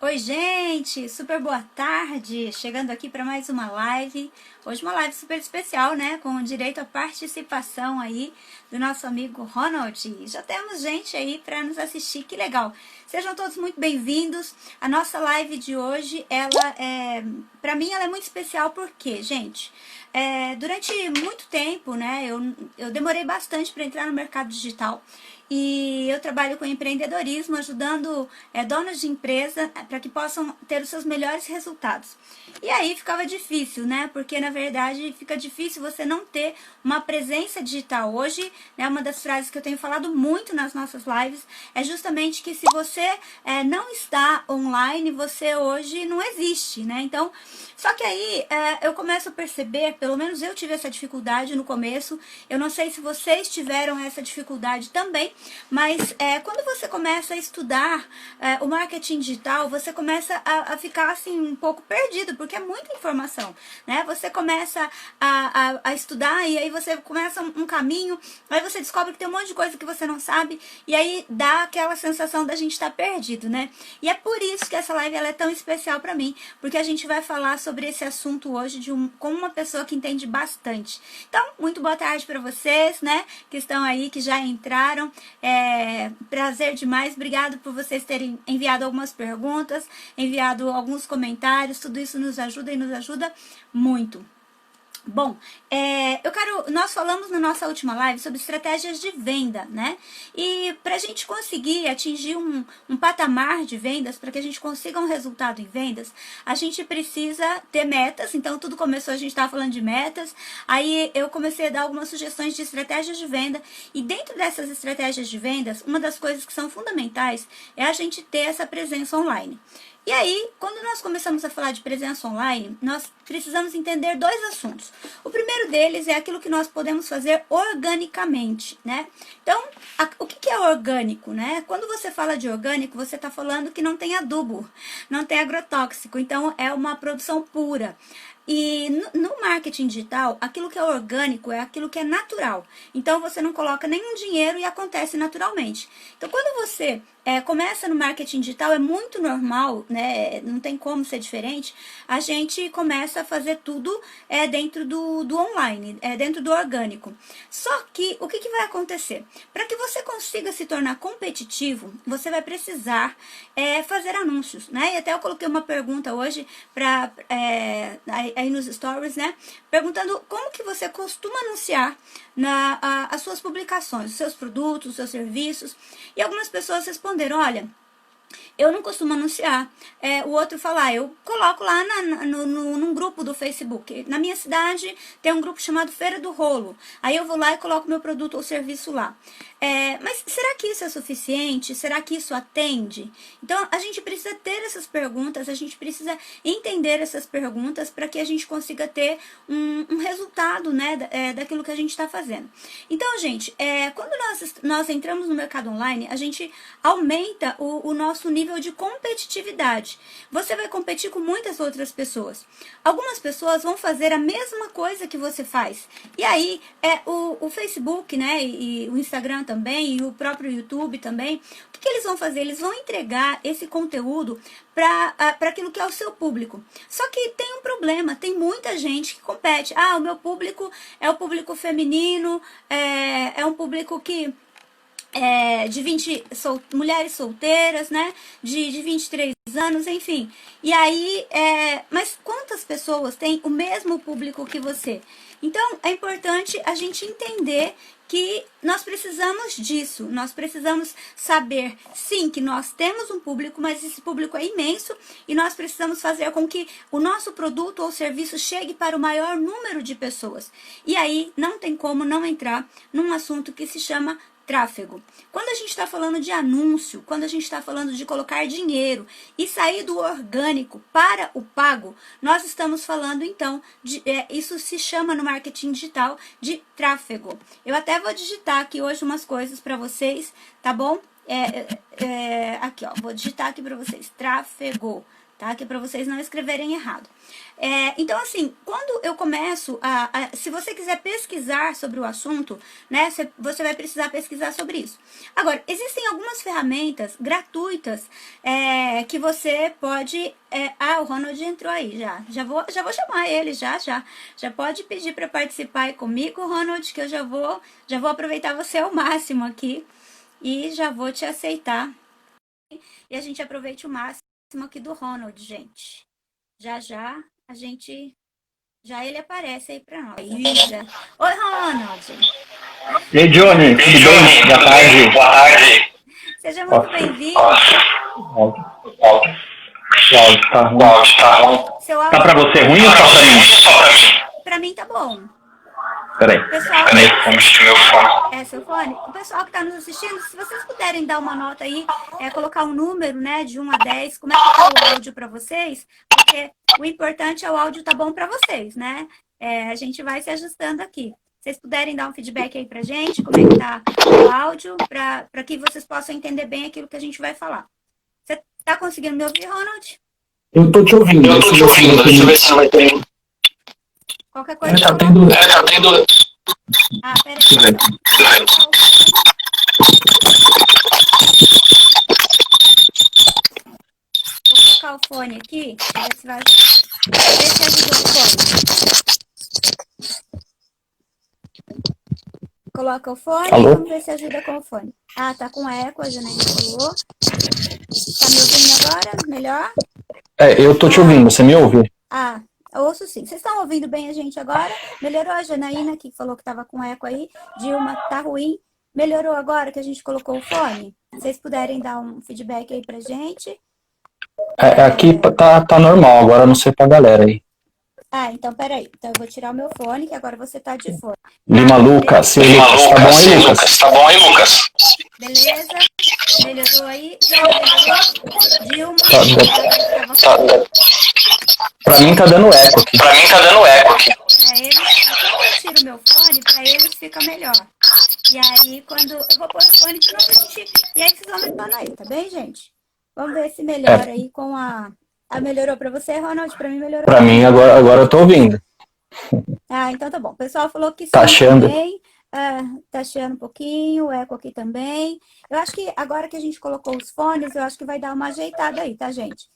Oi, gente! Super boa tarde! Chegando aqui para mais uma live. Hoje uma live super especial, né? Com direito à participação aí do nosso amigo Ronald. Já temos gente aí para nos assistir, que legal! Sejam todos muito bem-vindos. A nossa live de hoje, para mim, ela é muito especial porque, gente, durante muito tempo, né? Eu demorei bastante para entrar no mercado digital. E eu trabalho com empreendedorismo, ajudando donos de empresa para que possam ter os seus melhores resultados. E aí ficava difícil, né? Porque na verdade fica difícil você não ter uma presença digital. Hoje, né, uma das frases que eu tenho falado muito nas nossas lives é justamente que se você não está online, você hoje não existe, né? Então, só que aí eu começo a perceber, pelo menos eu tive essa dificuldade no começo, eu não sei se vocês tiveram essa dificuldade também, mas quando você começa a estudar o marketing digital, você começa a ficar assim um pouco perdido, porque é muita informação, né? Você começa a estudar e aí você começa um caminho, aí você descobre que tem um monte de coisa que você não sabe e aí dá aquela sensação da gente estar perdido, né? E é por isso que essa live ela é tão especial para mim, porque a gente vai falar sobre esse assunto hoje com uma pessoa que entende bastante. Então, muito boa tarde para vocês, né? Que estão aí, que já entraram. Prazer demais, obrigado por vocês terem enviado algumas perguntas, enviado alguns comentários, tudo isso nos ajuda e nos ajuda muito. Bom, nós falamos na nossa última live sobre estratégias de venda, né? E para a gente conseguir atingir um patamar de vendas, para que a gente consiga um resultado em vendas, a gente precisa ter metas. Então, tudo começou, a gente estava falando de metas, aí eu comecei a dar algumas sugestões de estratégias de venda, e dentro dessas estratégias de vendas, uma das coisas que são fundamentais é a gente ter essa presença online. E aí, quando nós começamos a falar de presença online, nós precisamos entender dois assuntos. O primeiro deles é aquilo que nós podemos fazer organicamente, né? Então, o que é orgânico, né? Quando você fala de orgânico, você está falando que não tem adubo, não tem agrotóxico, então é uma produção pura. E no marketing digital, aquilo que é orgânico é aquilo que é natural. Então, você não coloca nenhum dinheiro e acontece naturalmente. Então, quando você começa no marketing digital, é muito normal, né? Não tem como ser diferente. A gente começa a fazer tudo dentro do online, dentro do orgânico. Só que, o que vai acontecer? Para que você consiga se tornar competitivo, você vai precisar fazer anúncios, né? E até eu coloquei uma pergunta hoje aí nos stories, né? Perguntando como que você costuma anunciar as suas publicações, os seus produtos, os seus serviços. E algumas pessoas responderam, olha, eu não costumo anunciar. O outro fala, eu coloco lá num grupo do Facebook. Na minha cidade tem um grupo chamado Feira do Rolo. Aí eu vou lá e coloco meu produto ou serviço lá. Mas será que isso é suficiente? Será que isso atende? Então, a gente precisa ter essas perguntas, a gente precisa entender essas perguntas para que a gente consiga ter um resultado, né, daquilo que a gente está fazendo. Então, gente, quando nós entramos no mercado online, a gente aumenta o nosso nível de competitividade. Você vai competir com muitas outras pessoas. Algumas pessoas vão fazer a mesma coisa que você faz. E aí, o Facebook, né, e o Instagram também, e o próprio YouTube também, o que eles vão fazer? Eles vão entregar esse conteúdo para aquilo que é o seu público. Só que tem um problema, tem muita gente que compete. Ah, o meu público é o público feminino, é um público que de mulheres solteiras, né, de 23 anos, enfim. E aí, mas quantas pessoas têm o mesmo público que você? Então, é importante a gente entender que nós precisamos disso, nós precisamos saber, sim, que nós temos um público, mas esse público é imenso e nós precisamos fazer com que o nosso produto ou serviço chegue para o maior número de pessoas. E aí, não tem como não entrar num assunto que se chama tráfego. Quando a gente está falando de anúncio, quando a gente está falando de colocar dinheiro e sair do orgânico para o pago, nós estamos falando então, isso se chama no marketing digital de tráfego. Eu até vou digitar aqui hoje umas coisas para vocês, tá bom? Aqui, ó, vou digitar aqui para vocês, tráfego. tá? Que é para vocês não escreverem errado. Então, assim, quando eu começo se você quiser pesquisar sobre o assunto, né, você vai precisar pesquisar sobre isso. Agora, existem algumas ferramentas gratuitas que você pode... o Ronald entrou aí já. Já vou chamar ele, já. Já pode pedir para participar aí comigo, Ronald, que eu já vou aproveitar você ao máximo aqui e já vou te aceitar. E a gente aproveite o máximo aqui do Ronald, gente. Já ele aparece aí pra nós. Oi, Ronald. E aí, Johnny, tudo bem? Boa tarde. Boa tarde. Seja muito bem-vindo. O áudio tá ruim. Seu áudio Tá pra você ruim ou só pra mim? Pra mim tá bom. Peraí. Pessoal, Meu fone. seu fone. O pessoal que tá nos assistindo, se vocês puderem dar uma nota aí, colocar um número, né, de 1 a 10, como é que tá o áudio pra vocês? Porque o importante é o áudio tá bom pra vocês, né? A gente vai se ajustando aqui. Se vocês puderem dar um feedback aí pra gente, como é que tá o áudio, pra que vocês possam entender bem aquilo que a gente vai falar. Você tá conseguindo me ouvir, Ronald? Eu tô te ouvindo. Deixa eu ver se vai ter. Qualquer coisa. Tá tendo... Tá tendo. Peraí. Deixa eu ver. Vou colocar o fone aqui, ver se vai... Ver se ajuda o fone. Coloca o fone, Alô? vamos ver se ajuda com o fone. Tá com eco, a Janaína falou. Tá me ouvindo agora? Melhor? Eu tô te ouvindo, você me ouve? Eu ouço sim. Vocês estão ouvindo bem a gente agora? Melhorou a Janaína, que falou que tava com eco aí. Dilma, tá ruim. Melhorou agora que a gente colocou o fone? Vocês puderem dar um feedback aí pra gente. Aqui tá normal, agora não sei pra galera aí. Então peraí. Então eu vou tirar o meu fone, que agora você tá de fone. Lima Lucas, tá bom aí, Lucas? Tá bom aí, Lucas? Beleza? Melhorou aí? Dilma? Pra mim tá dando eco aqui. Pra eles, quando eu tiro o meu fone, pra eles fica melhor. E aí, quando eu vou pôr o fone de novo, e aí vocês vão me aí, tá bem, gente? Vamos ver se melhora aí com a... melhorou pra você, Ronald? Pra mim melhorou. Pra mim, agora eu tô ouvindo. Então tá bom. O pessoal falou que sim, tá achando também. Tá achando um pouquinho, o eco aqui também. Eu acho que agora que a gente colocou os fones, eu acho que vai dar uma ajeitada aí, tá, gente?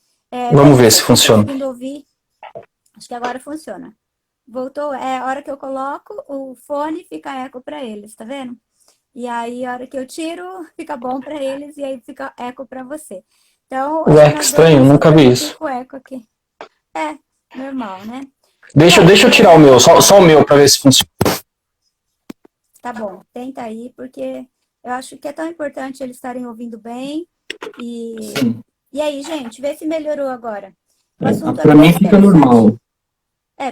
Vamos ver se funciona. Ouvir. Acho que agora funciona. Voltou, a hora que eu coloco o fone, fica eco pra eles, tá vendo? E aí, a hora que eu tiro, fica bom pra eles, e aí fica eco pra você. Então, que estranho, nunca vi isso. O eco aqui. Normal, né? Deixa eu tirar o meu, só o meu pra ver se funciona. Tá bom, tenta aí, porque eu acho que é tão importante eles estarem ouvindo bem. E aí, gente, vê se melhorou agora. O assunto pra mim fica normal.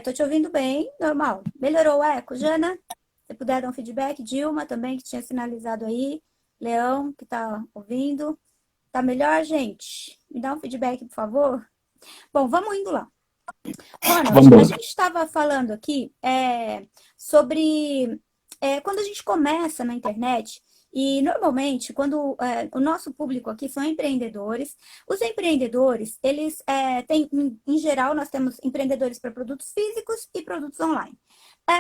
Tô te ouvindo bem, normal. Melhorou o eco, Jana? Se puder dar um feedback. Dilma também, que tinha sinalizado aí. Leão, que tá ouvindo. Tá melhor, gente? Me dá um feedback, por favor. Bom, vamos indo lá. Ronald, a gente estava falando aqui sobre quando a gente começa na internet, e normalmente, quando o nosso público aqui são empreendedores, os empreendedores, eles têm, em geral, nós temos empreendedores para produtos físicos e produtos online.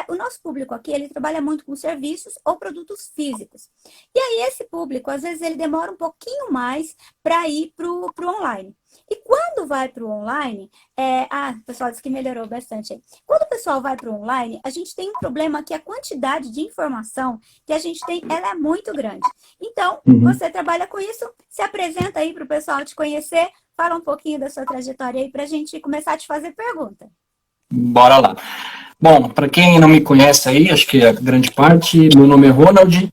O nosso público aqui, ele trabalha muito com serviços ou produtos físicos. E aí, esse público, às vezes, ele demora um pouquinho mais para ir para o online. E quando vai para o online, o pessoal disse que melhorou bastante aí. Quando o pessoal vai para o online, a gente tem um problema que a quantidade de informação que a gente tem, ela é muito grande. Então, você trabalha com isso, se apresenta aí para o pessoal te conhecer, fala um pouquinho da sua trajetória aí para a gente começar a te fazer pergunta. Bora lá. Bom, para quem não me conhece aí, acho que a grande parte, meu nome é Ronald,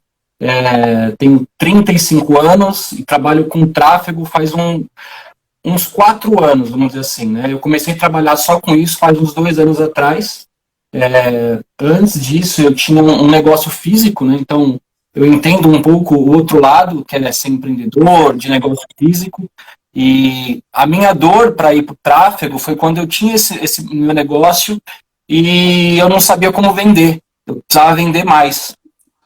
tenho 35 anos e trabalho com tráfego faz uns 4 anos, vamos dizer assim, né? Eu comecei a trabalhar só com isso faz uns 2 anos atrás. Antes disso, eu tinha um negócio físico, né? Então, eu entendo um pouco o outro lado, que é ser empreendedor, de negócio físico. E a minha dor para ir para o tráfego foi quando eu tinha esse meu negócio e eu não sabia como vender. Eu precisava vender mais.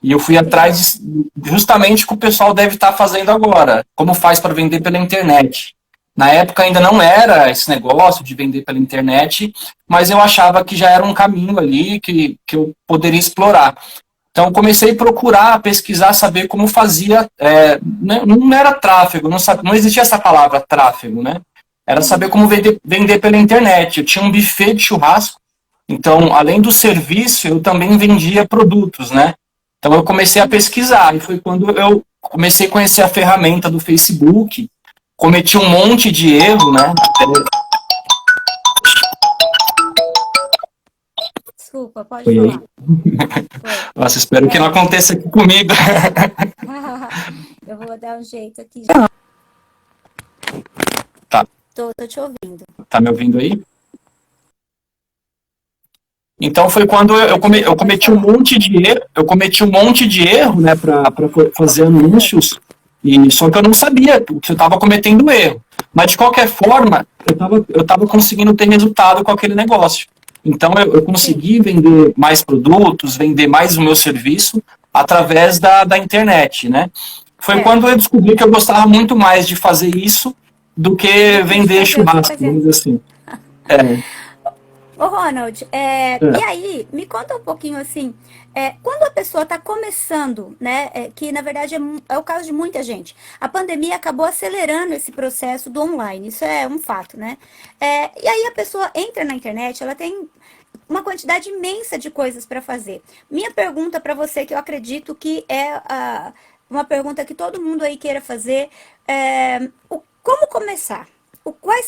E eu fui atrás justamente o que o pessoal deve estar fazendo agora. Como faz para vender pela internet. Na época ainda não era esse negócio de vender pela internet, mas eu achava que já era um caminho ali que eu poderia explorar. Então, comecei a procurar, pesquisar, saber como fazia. Não era tráfego, não existia essa palavra tráfego, né? Era saber como vender pela internet. Eu tinha um buffet de churrasco, então, além do serviço, eu também vendia produtos, né? Então, eu comecei a pesquisar, e foi quando eu comecei a conhecer a ferramenta do Facebook, cometi um monte de erro, né? Desculpa, pode Foi aí. falar. Nossa, espero que não aconteça aqui comigo. Eu vou dar um jeito aqui. Tá. Tô te ouvindo. Tá me ouvindo aí? Então foi quando eu cometi um monte de erro, né, para fazer anúncios, e só que eu não sabia que eu estava cometendo erro. Mas de qualquer forma, eu estava conseguindo ter resultado com aquele negócio. Então eu consegui vender mais produtos, vender mais o meu serviço através da internet, né? Foi quando eu descobri que eu gostava muito mais de fazer isso do que vender churrasco, vamos dizer assim. Ô Ronald, e aí, me conta um pouquinho assim, quando a pessoa está começando, né, que na verdade é o caso de muita gente, a pandemia acabou acelerando esse processo do online, isso é um fato, né? E aí a pessoa entra na internet, ela tem uma quantidade imensa de coisas para fazer. Minha pergunta para você, que eu acredito que é uma pergunta que todo mundo aí queira fazer, como começar?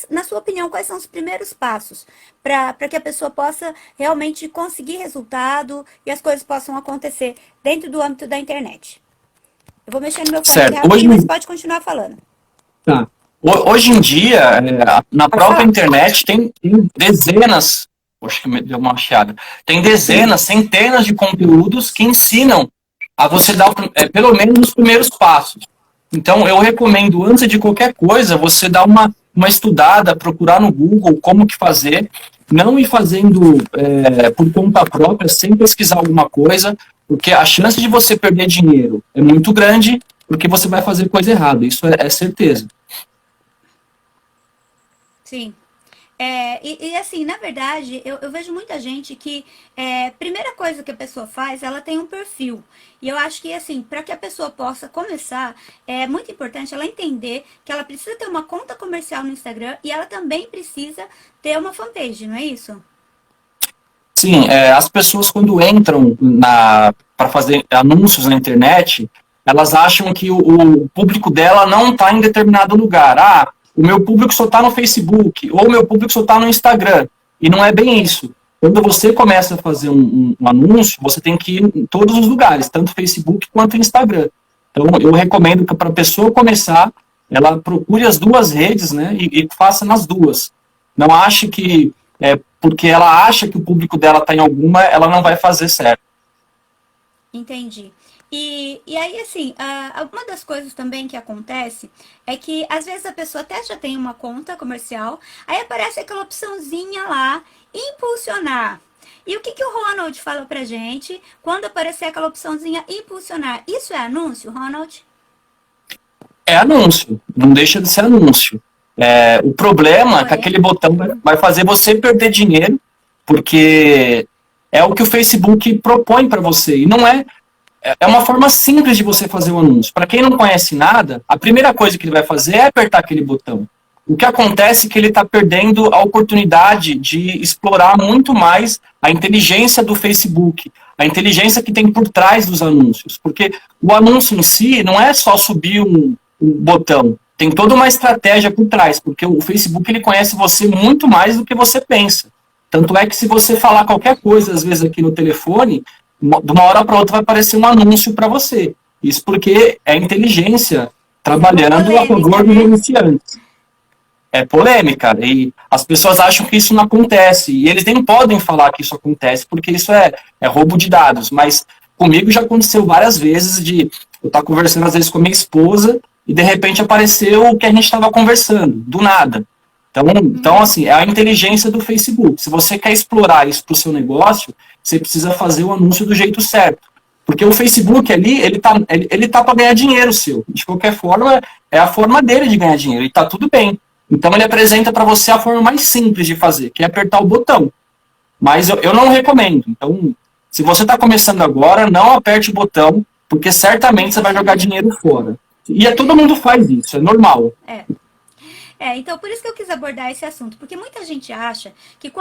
Na sua opinião, quais são os primeiros passos para que a pessoa possa realmente conseguir resultado e as coisas possam acontecer dentro do âmbito da internet? Eu vou mexer no meu fone rapidinho, mas pode continuar falando. Tá. Hoje em dia, na própria internet, tem dezenas, acho que me deu uma chiada, tem dezenas, centenas de conteúdos que ensinam a você dar pelo menos os primeiros passos. Então, eu recomendo, antes de qualquer coisa, você dar uma estudada, procurar no Google como que fazer, não ir fazendo por conta própria, sem pesquisar alguma coisa, porque a chance de você perder dinheiro é muito grande, porque você vai fazer coisa errada, isso é certeza. Sim. E assim, na verdade, eu vejo muita gente que primeira coisa que a pessoa faz, ela tem um perfil. E eu acho que, assim, para que a pessoa possa começar, é muito importante ela entender que ela precisa ter uma conta comercial no Instagram e ela também precisa ter uma fanpage, não é isso? Sim, as pessoas quando entram para fazer anúncios na internet, elas acham que o público dela não está em determinado lugar. O meu público só está no Facebook, ou o meu público só está no Instagram. E não é bem isso. Quando você começa a fazer um anúncio, você tem que ir em todos os lugares, tanto Facebook quanto Instagram. Então, eu recomendo que para a pessoa começar, ela procure as duas redes, né, e faça nas duas. Não ache que, porque ela acha que o público dela está em alguma, ela não vai fazer certo. Entendi. E aí, assim, uma das coisas também que acontece é que, às vezes, a pessoa até já tem uma conta comercial, aí aparece aquela opçãozinha lá, impulsionar. E o que o Ronald fala pra gente quando aparecer aquela opçãozinha impulsionar? Isso é anúncio, Ronald? É anúncio, não deixa de ser anúncio. O problema é que aquele botão vai fazer você perder dinheiro, porque é o que o Facebook propõe para você, e não é uma forma simples de você fazer o anúncio. Para quem não conhece nada, a primeira coisa que ele vai fazer é apertar aquele botão. O que acontece é que ele está perdendo a oportunidade de explorar muito mais a inteligência do Facebook, a inteligência que tem por trás dos anúncios. Porque o anúncio em si não é só subir um botão, tem toda uma estratégia por trás, porque o Facebook ele conhece você muito mais do que você pensa. Tanto é que se você falar qualquer coisa, às vezes aqui no telefone, de uma hora para outra vai aparecer um anúncio para você. Isso porque é inteligência trabalhando a favor dos iniciantes. É polêmica, e as pessoas acham que isso não acontece, e eles nem podem falar que isso acontece, porque isso é roubo de dados, mas comigo já aconteceu várias vezes de eu estar conversando às vezes com a minha esposa, e de repente apareceu o que a gente estava conversando, do nada. Então, assim, é a inteligência do Facebook. Se você quer explorar isso para o seu negócio, você precisa fazer o anúncio do jeito certo. Porque o Facebook ali, ele tá para ganhar dinheiro seu. De qualquer forma, é a forma dele de ganhar dinheiro. E tá tudo bem. Então ele apresenta para você a forma mais simples de fazer, que é apertar o botão. Mas eu não recomendo. Então, se você está começando agora, não aperte o botão, porque certamente você vai jogar dinheiro fora. E todo mundo faz isso, é normal. Então por isso que eu quis abordar esse assunto, porque muita gente acha que,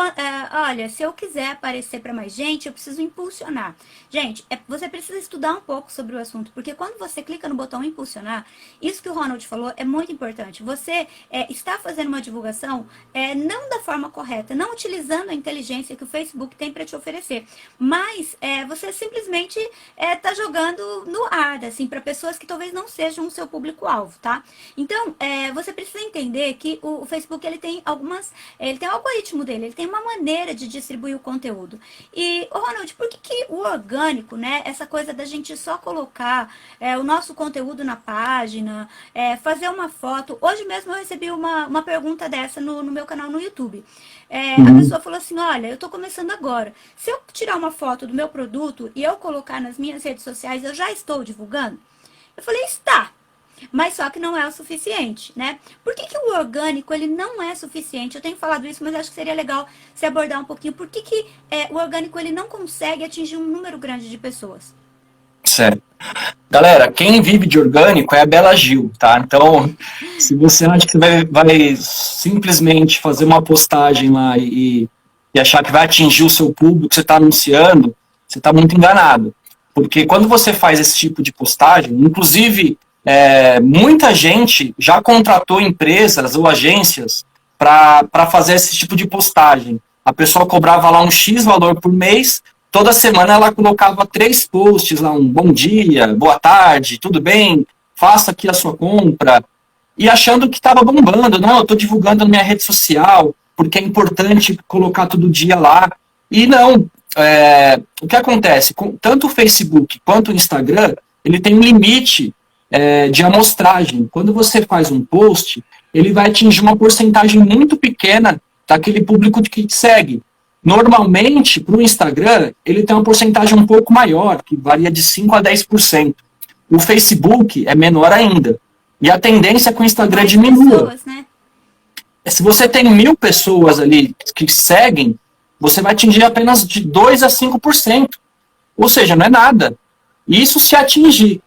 olha, se eu quiser aparecer para mais gente, eu preciso impulsionar. Gente, você precisa estudar um pouco sobre o assunto, porque quando você clica no botão impulsionar, isso que o Ronald falou é muito importante. Você está fazendo uma divulgação não da forma correta, não utilizando a inteligência que o Facebook tem para te oferecer, mas você simplesmente está jogando no ar, assim, para pessoas que talvez não sejam o seu público-alvo, tá? Então, você precisa entender que o Facebook ele tem um algoritmo dele, ele tem uma maneira de distribuir o conteúdo. E, Ronald, por que o orgânico, né, essa coisa da gente só colocar o nosso conteúdo na página, fazer uma foto? Hoje mesmo eu recebi uma pergunta dessa no meu canal no YouTube. A pessoa falou assim, olha, eu tô começando agora, se eu tirar uma foto do meu produto e eu colocar nas minhas redes sociais, eu já estou divulgando? Eu falei, está. Mas só que não é o suficiente, né? Por que o orgânico ele não é suficiente? Eu tenho falado isso, mas acho que seria legal se abordar um pouquinho. Por que o orgânico ele não consegue atingir um número grande de pessoas? Certo. Galera, quem vive de orgânico é a Bela Gil, tá? Então, se você acha que você vai simplesmente fazer uma postagem lá e achar que vai atingir o seu público que você está anunciando, você está muito enganado. Porque quando você faz esse tipo de postagem, inclusive... muita gente já contratou empresas ou agências para fazer esse tipo de postagem. A pessoa cobrava lá um X valor por mês, toda semana ela colocava 3 posts lá, um bom dia, boa tarde, tudo bem, faça aqui a sua compra, e achando que estava bombando, não, eu estou divulgando na minha rede social, porque é importante colocar todo dia lá, e não, o que acontece, tanto o Facebook quanto o Instagram, ele tem um limite de amostragem. Quando você faz um post, ele vai atingir uma porcentagem muito pequena daquele público que te segue. Normalmente, para o Instagram, ele tem uma porcentagem um pouco maior, que varia de 5% a 10%. O Facebook é menor ainda. E a tendência é que o Instagram diminua. Pessoas, né? Se você tem 1.000 pessoas ali que seguem, você vai atingir apenas de 2% a 5%. Ou seja, não é nada. Isso se atingir.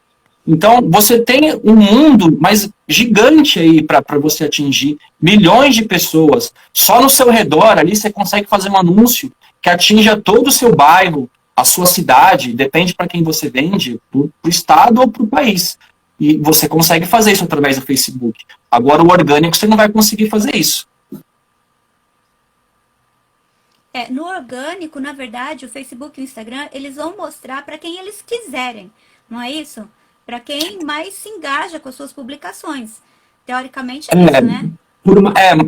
Então, você tem um mundo mais gigante aí para você atingir milhões de pessoas. Só no seu redor ali você consegue fazer um anúncio que atinja todo o seu bairro, a sua cidade, depende para quem você vende, para o estado ou para o país. E você consegue fazer isso através do Facebook. Agora, o orgânico, você não vai conseguir fazer isso. No orgânico, na verdade, o Facebook e o Instagram, eles vão mostrar para quem eles quiserem, não é isso? Para quem mais se engaja com as suas publicações. Teoricamente é isso, né?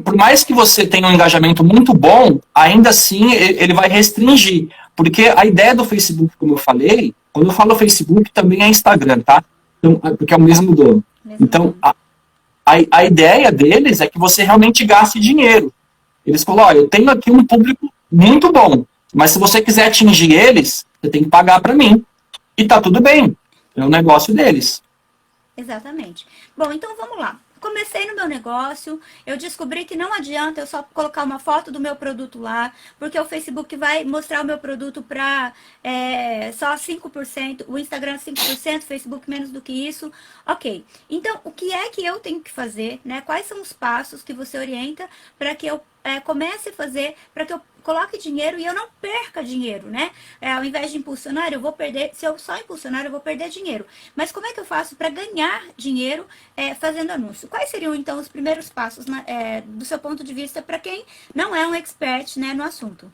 Por mais que você tenha um engajamento muito bom, ainda assim ele vai restringir. Porque a ideia do Facebook, como eu falei, quando eu falo Facebook, também é Instagram, tá? Então, porque é o mesmo dono. Então, a ideia deles é que você realmente gaste dinheiro. Eles falam, ó, eu tenho aqui um público muito bom, mas se você quiser atingir eles, você tem que pagar para mim. E tá tudo bem. É o negócio deles. Exatamente. Bom, então vamos lá. Comecei no meu negócio, eu descobri que não adianta eu só colocar uma foto do meu produto lá, porque o Facebook vai mostrar o meu produto para só 5%, o Instagram 5%, o Facebook menos do que isso. Ok, então o que é que eu tenho que fazer, né? Quais são os passos que você orienta para que eu comece a fazer, para que eu coloque dinheiro e eu não perca dinheiro, né? Ao invés de impulsionar, eu vou perder, se eu só impulsionar, eu vou perder dinheiro. Mas como é que eu faço para ganhar dinheiro fazendo anúncio? Quais seriam, então, os primeiros passos, do seu ponto de vista, para quem não é um expert, né, no assunto?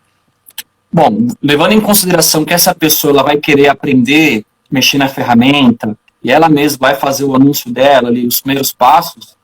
Bom, levando em consideração que essa pessoa ela vai querer aprender, mexer na ferramenta, e ela mesma vai fazer o anúncio dela, ali, os primeiros passos,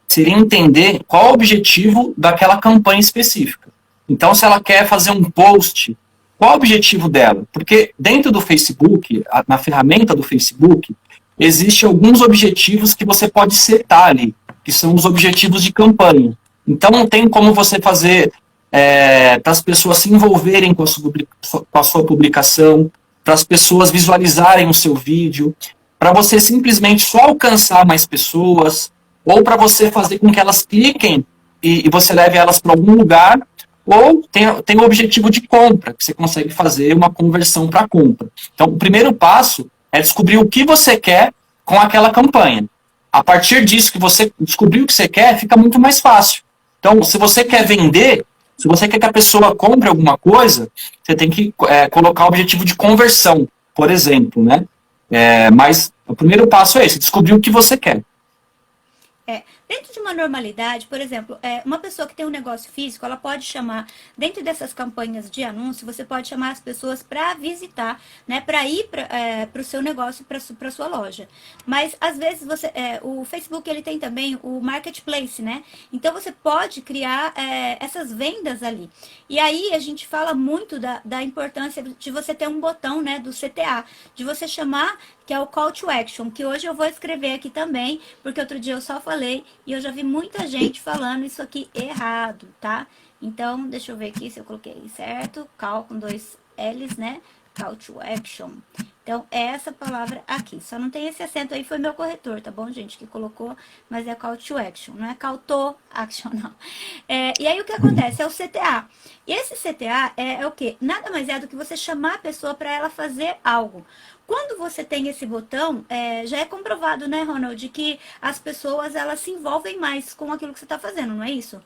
seria entender qual o objetivo daquela campanha específica. Então, se ela quer fazer um post, qual o objetivo dela? Porque dentro do Facebook, na ferramenta do Facebook, existem alguns objetivos que você pode setar ali, que são os objetivos de campanha. Então, não tem como você fazer para as pessoas se envolverem com a sua publicação, para as pessoas visualizarem o seu vídeo, para você simplesmente só alcançar mais pessoas, ou para você fazer com que elas cliquem e você leve elas para algum lugar, ou tem o objetivo de compra, que você consegue fazer uma conversão para compra. Então, o primeiro passo é descobrir o que você quer com aquela campanha. A partir disso que você descobriu o que você quer, fica muito mais fácil. Então, se você quer vender, se você quer que a pessoa compre alguma coisa, você tem que colocar o objetivo de conversão, por exemplo, né? Mas o primeiro passo é esse, descobrir o que você quer. Dentro de uma normalidade, por exemplo, uma pessoa que tem um negócio físico, ela pode chamar, dentro dessas campanhas de anúncio, você pode chamar as pessoas para visitar, né, para ir para o seu negócio, para sua loja. Mas, às vezes, o Facebook ele tem também o Marketplace, né? Então, você pode criar essas vendas ali. E aí, a gente fala muito da importância de você ter um botão, né, do CTA, de você chamar, que é o Call to Action, que hoje eu vou escrever aqui também, porque outro dia eu só falei e eu já vi muita gente falando isso aqui errado, tá? Então, deixa eu ver aqui se eu coloquei certo. Call com 2 L's, né? Call to Action. Então, é essa palavra aqui. Só não tem esse acento aí, foi meu corretor, tá bom, gente? Que colocou, mas é Call to Action, não é Call to Action, não. E aí, o que acontece? É o CTA. E esse CTA é o quê? Nada mais é do que você chamar a pessoa para ela fazer algo. Quando você tem esse botão, já é comprovado, né, Ronald, que as pessoas, elas se envolvem mais com aquilo que você está fazendo, não é isso?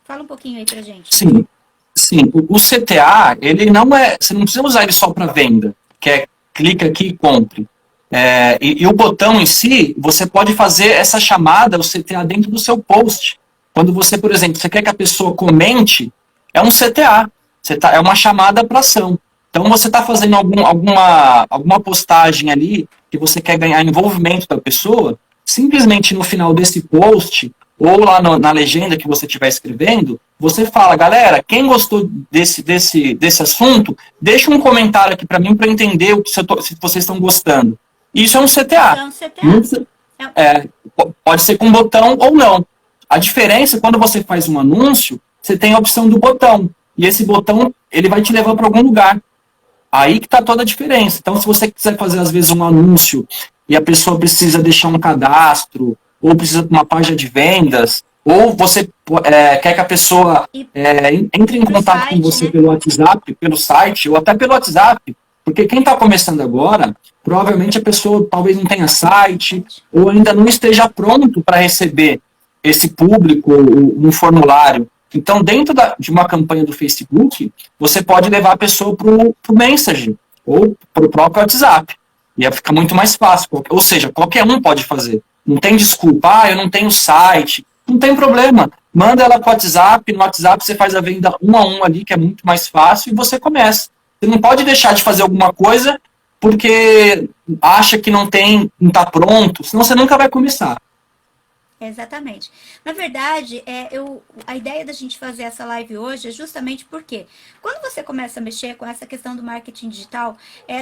Fala um pouquinho aí pra gente. Sim. O CTA, ele não é... Você não precisa usar ele só para venda, que é clica aqui e compre. E o botão em si, você pode fazer essa chamada, o CTA, dentro do seu post. Quando você, por exemplo, você quer que a pessoa comente, é um CTA. É uma chamada para ação. Então, você está fazendo alguma postagem ali que você quer ganhar envolvimento da pessoa, simplesmente no final desse post, ou lá na legenda que você estiver escrevendo, você fala, galera, quem gostou desse assunto, deixa um comentário aqui para mim para entender se vocês estão gostando. Isso é um CTA. É um CTA. Pode ser com botão ou não. A diferença, quando você faz um anúncio, você tem a opção do botão. E esse botão, ele vai te levar para algum lugar. Aí que está toda a diferença. Então, se você quiser fazer, às vezes, um anúncio e a pessoa precisa deixar um cadastro, ou precisa de uma página de vendas, ou você quer que a pessoa entre em contato com você, né, pelo WhatsApp, pelo site, ou até pelo WhatsApp, porque quem está começando agora, provavelmente a pessoa talvez não tenha site, ou ainda não esteja pronto para receber esse público, um formulário. Então, dentro de uma campanha do Facebook, você pode levar a pessoa para o Messenger ou para o próprio WhatsApp. E aí fica muito mais fácil. Ou seja, qualquer um pode fazer. Não tem desculpa, eu não tenho site. Não tem problema. Manda ela para o WhatsApp. No WhatsApp você faz a venda 1 a 1 ali, que é muito mais fácil, e você começa. Você não pode deixar de fazer alguma coisa porque acha que não está pronto, senão você nunca vai começar. Exatamente. Na verdade, a ideia da gente fazer essa live hoje é justamente porque quando você começa a mexer com essa questão do marketing digital,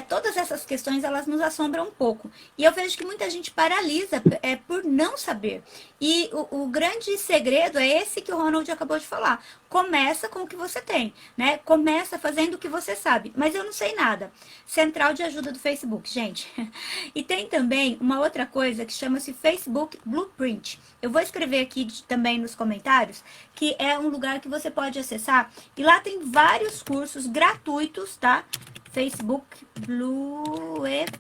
todas essas questões elas nos assombram um pouco. E eu vejo que muita gente paralisa por não saber. E o grande segredo é esse que o Ronald acabou de falar. Começa com o que você tem, né? Começa fazendo o que você sabe. Mas eu não sei nada. Central de ajuda do Facebook, gente. E tem também uma outra coisa que chama-se Facebook Blueprint. Eu vou escrever aqui também nos comentários, que é um lugar que você pode acessar. E lá tem vários cursos gratuitos, tá? Facebook Blueprint.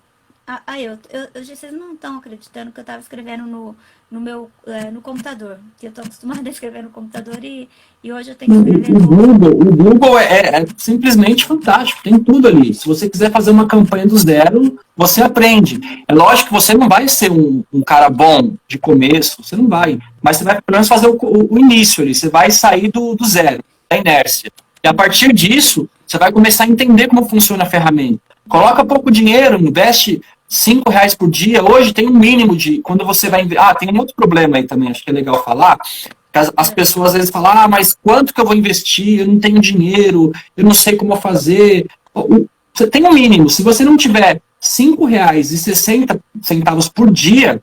Vocês não estão acreditando que eu estava escrevendo no computador. Que eu estou acostumada a escrever no computador e hoje eu tenho que escrever no... O Google é simplesmente fantástico, tem tudo ali. Se você quiser fazer uma campanha do zero, você aprende. É lógico que você não vai ser um cara bom de começo, você não vai. Mas você vai pelo menos fazer o início ali, você vai sair do zero, da inércia. E a partir disso, você vai começar a entender como funciona a ferramenta. Coloca pouco dinheiro, investe R$5 por dia. Hoje tem um mínimo de... Quando você vai... tem um outro problema aí também, acho que é legal falar. As pessoas às vezes falam, mas quanto que eu vou investir? Eu não tenho dinheiro, eu não sei como fazer. Você tem um mínimo. Se você não tiver R$5,60 por dia,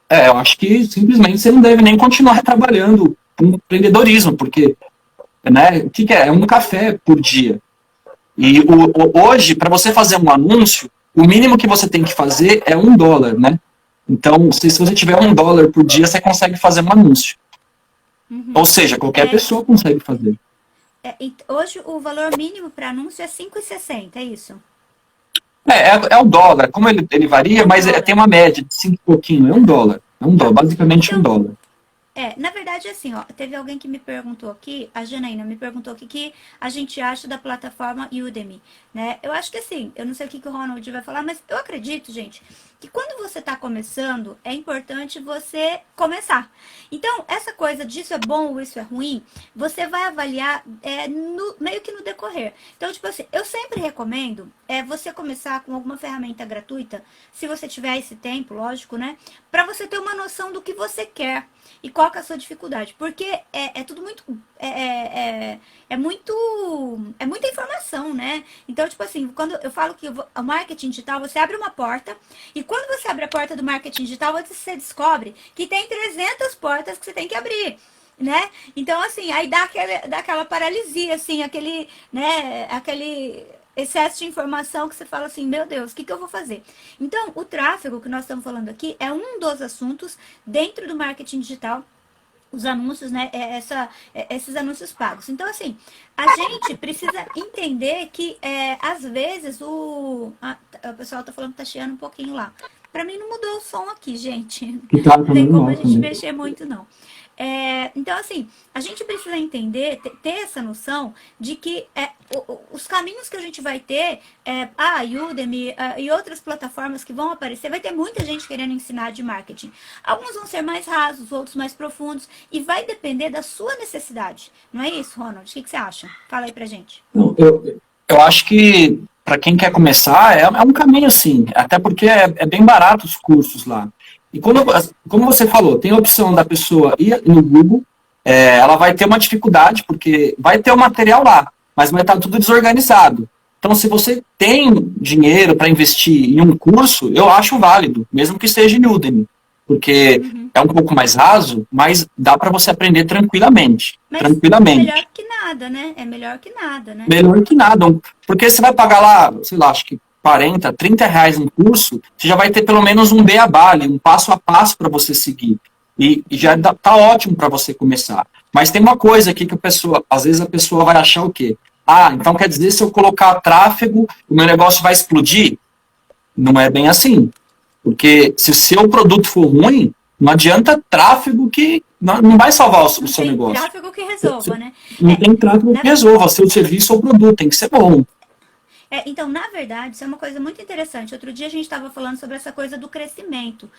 eu acho que simplesmente você não deve nem continuar trabalhando com empreendedorismo, porque né, o que é? É um café por dia. E hoje, para você fazer um anúncio, o mínimo que você tem que fazer é $1, né? Então, se você tiver $1 por dia, você consegue fazer um anúncio. Ou seja, qualquer pessoa consegue fazer. Hoje o valor mínimo para anúncio é 5,60, é isso? É o dólar. Como ele varia, mas tem uma média de 5 e pouquinho. É um dólar. Basicamente então, $1. Na verdade, assim, ó, teve alguém que me perguntou aqui, a Janaína me perguntou aqui, que a gente acha da plataforma Udemy, né? Eu acho que assim, eu não sei o que o Ronald vai falar, mas eu acredito, gente, que quando você tá começando, é importante você começar. Então, essa coisa disso é bom ou isso é ruim, você vai avaliar meio que no decorrer. Então, tipo assim, eu sempre recomendo você começar com alguma ferramenta gratuita, se você tiver esse tempo, lógico, né? Pra você ter uma noção do que você quer. E qual que é a sua dificuldade? Porque é tudo muito... É muita informação, né? Então, tipo assim, quando eu falo que o marketing digital, você abre uma porta, e quando você abre a porta do marketing digital, você descobre que tem 300 portas que você tem que abrir, né? Então, assim, aí dá aquela paralisia, assim, aquele excesso de informação que você fala assim, meu Deus, o que eu vou fazer? Então, o tráfego que nós estamos falando aqui é um dos assuntos dentro do marketing digital, os anúncios, né? Esses anúncios pagos. Então, assim, a gente precisa entender que, às vezes, o pessoal tá falando que tá chiando um pouquinho lá. Pra mim não mudou o som aqui, gente. Não tem como a gente mexer muito, não. Então, assim, a gente precisa entender, ter essa noção de que os caminhos que a gente vai ter, a Udemy e outras plataformas que vão aparecer, vai ter muita gente querendo ensinar de marketing. Alguns vão ser mais rasos, outros mais profundos, e vai depender da sua necessidade. Não é isso, Ronald? O que você acha? Fala aí pra gente. Eu acho que, para quem quer começar, é um caminho, sim. Até porque é bem barato os cursos lá. E como você falou, tem a opção da pessoa ir no Google, ela vai ter uma dificuldade, porque vai ter o material lá, mas vai estar tudo desorganizado. Então, se você tem dinheiro para investir em um curso, eu acho válido, mesmo que seja em Udemy, porque é um pouco mais raso, mas dá para você aprender tranquilamente. Mas tranquilamente. É melhor que nada, né? É melhor que nada, né? Melhor que nada, porque você vai pagar lá, sei lá, acho que 40, 30 reais no curso, você já vai ter pelo menos um beabá, um passo a passo para você seguir. E já tá ótimo para você começar. Mas tem uma coisa aqui que às vezes a pessoa vai achar o quê? Então quer dizer, se eu colocar tráfego, o meu negócio vai explodir? Não é bem assim. Porque se o seu produto for ruim, não adianta tráfego que não vai salvar o seu negócio. Não tem tráfego que resolva, né? Não tem tráfego que resolva. Seu serviço ou produto tem que ser bom. Então, na verdade, isso é uma coisa muito interessante. Outro dia a gente estava falando sobre essa coisa do crescimento.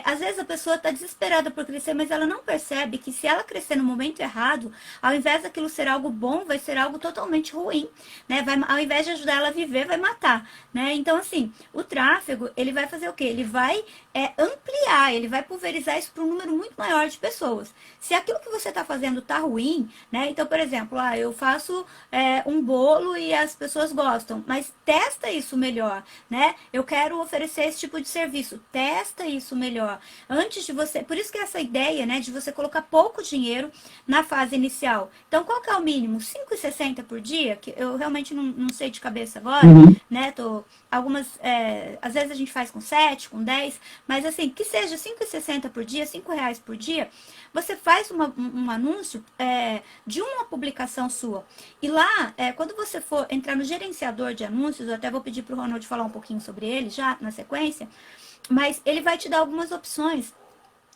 Às vezes a pessoa está desesperada por crescer, mas ela não percebe que se ela crescer no momento errado, ao invés daquilo ser algo bom, vai ser algo totalmente ruim, né? Ao invés de ajudar ela a viver, vai matar, né? Então, assim, o tráfego, ele vai fazer o quê? Ele vai ampliar, ele vai pulverizar isso para um número muito maior de pessoas. Se aquilo que você está fazendo está ruim, né? Então, por exemplo, eu faço um bolo e as pessoas gostam, mas testa isso melhor, né? Eu quero oferecer esse tipo de serviço, testa isso melhor. Antes de você... Por isso que essa ideia, né, de você colocar pouco dinheiro na fase inicial. Então, qual que é o mínimo? 5,60 por dia? Que eu realmente não sei de cabeça agora, né? Algumas... às vezes a gente faz com 7, com 10, mas assim, que seja 5,60 por dia, 5 reais por dia, você faz um anúncio de uma publicação sua. E lá, quando você for entrar no gerenciador de anúncios, eu até vou pedir para o Ronald falar um pouquinho sobre ele já na sequência, mas ele vai te dar algumas opções.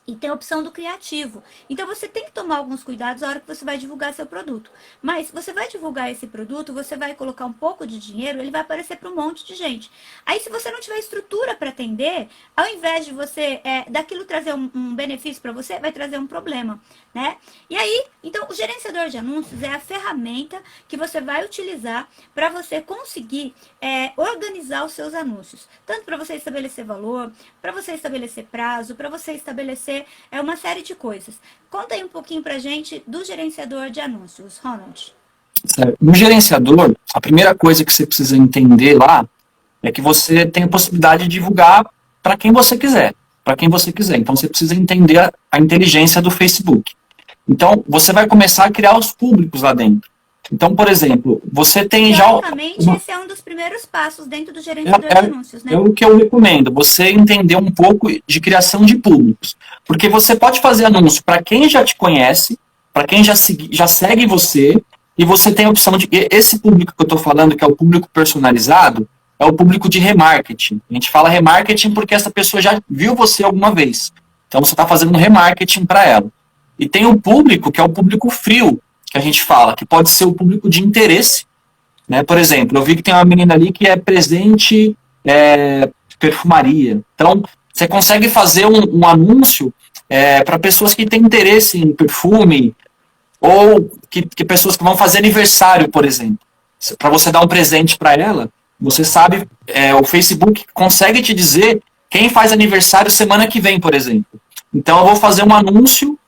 E tem a opção do criativo. Então, você tem que tomar alguns cuidados na hora que você vai divulgar seu produto. Mas, você vai divulgar esse produto, você vai colocar um pouco de dinheiro, ele vai aparecer para um monte de gente. Aí, se você não tiver estrutura para atender, ao invés de você, daquilo trazer um benefício para você, vai trazer um problema, né? E aí, então, o gerenciador de anúncios é a ferramenta que você vai utilizar para você conseguir organizar os seus anúncios. Tanto para você estabelecer valor, para você estabelecer prazo, para você estabelecer uma série de coisas. Conta aí um pouquinho pra gente do gerenciador de anúncios, Ronald. No gerenciador, a primeira coisa que você precisa entender lá é que você tem a possibilidade de divulgar para quem você quiser. Então, você precisa entender a inteligência do Facebook. Então, você vai começar a criar os públicos lá dentro. Então, por exemplo, você tem já... Basicamente, esse é um dos primeiros passos dentro do gerenciador de anúncios, né? É o que eu recomendo, você entender um pouco de criação de públicos. Porque você pode fazer anúncio para quem já te conhece, para quem já segue você, e você tem a opção de... Esse público que eu estou falando, que é o público personalizado, é o público de remarketing. A gente fala remarketing porque essa pessoa já viu você alguma vez. Então, você está fazendo um remarketing para ela. E tem o público, que é o público frio, que a gente fala, que pode ser o público de interesse. Né? Por exemplo, eu vi que tem uma menina ali que é presente perfumaria. Então, você consegue fazer um anúncio para pessoas que têm interesse em perfume, ou que pessoas que vão fazer aniversário, por exemplo. Para você dar um presente para ela, você sabe, o Facebook consegue te dizer quem faz aniversário semana que vem, por exemplo. Então eu vou fazer um anúncio,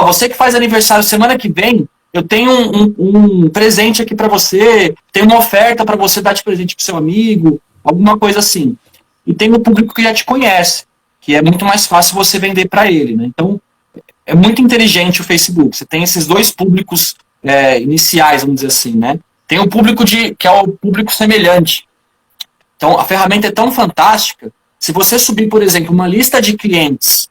você que faz aniversário semana que vem, eu tenho um presente aqui para você, tem uma oferta para você dar de presente para seu amigo, alguma coisa assim. E tem o público que já te conhece, que é muito mais fácil você vender para ele, né? Então, é muito inteligente o Facebook. Você tem esses dois públicos iniciais, vamos dizer assim, né? Tem o público que é o público semelhante. Então, a ferramenta é tão fantástica. Se você subir, por exemplo, uma lista de clientes,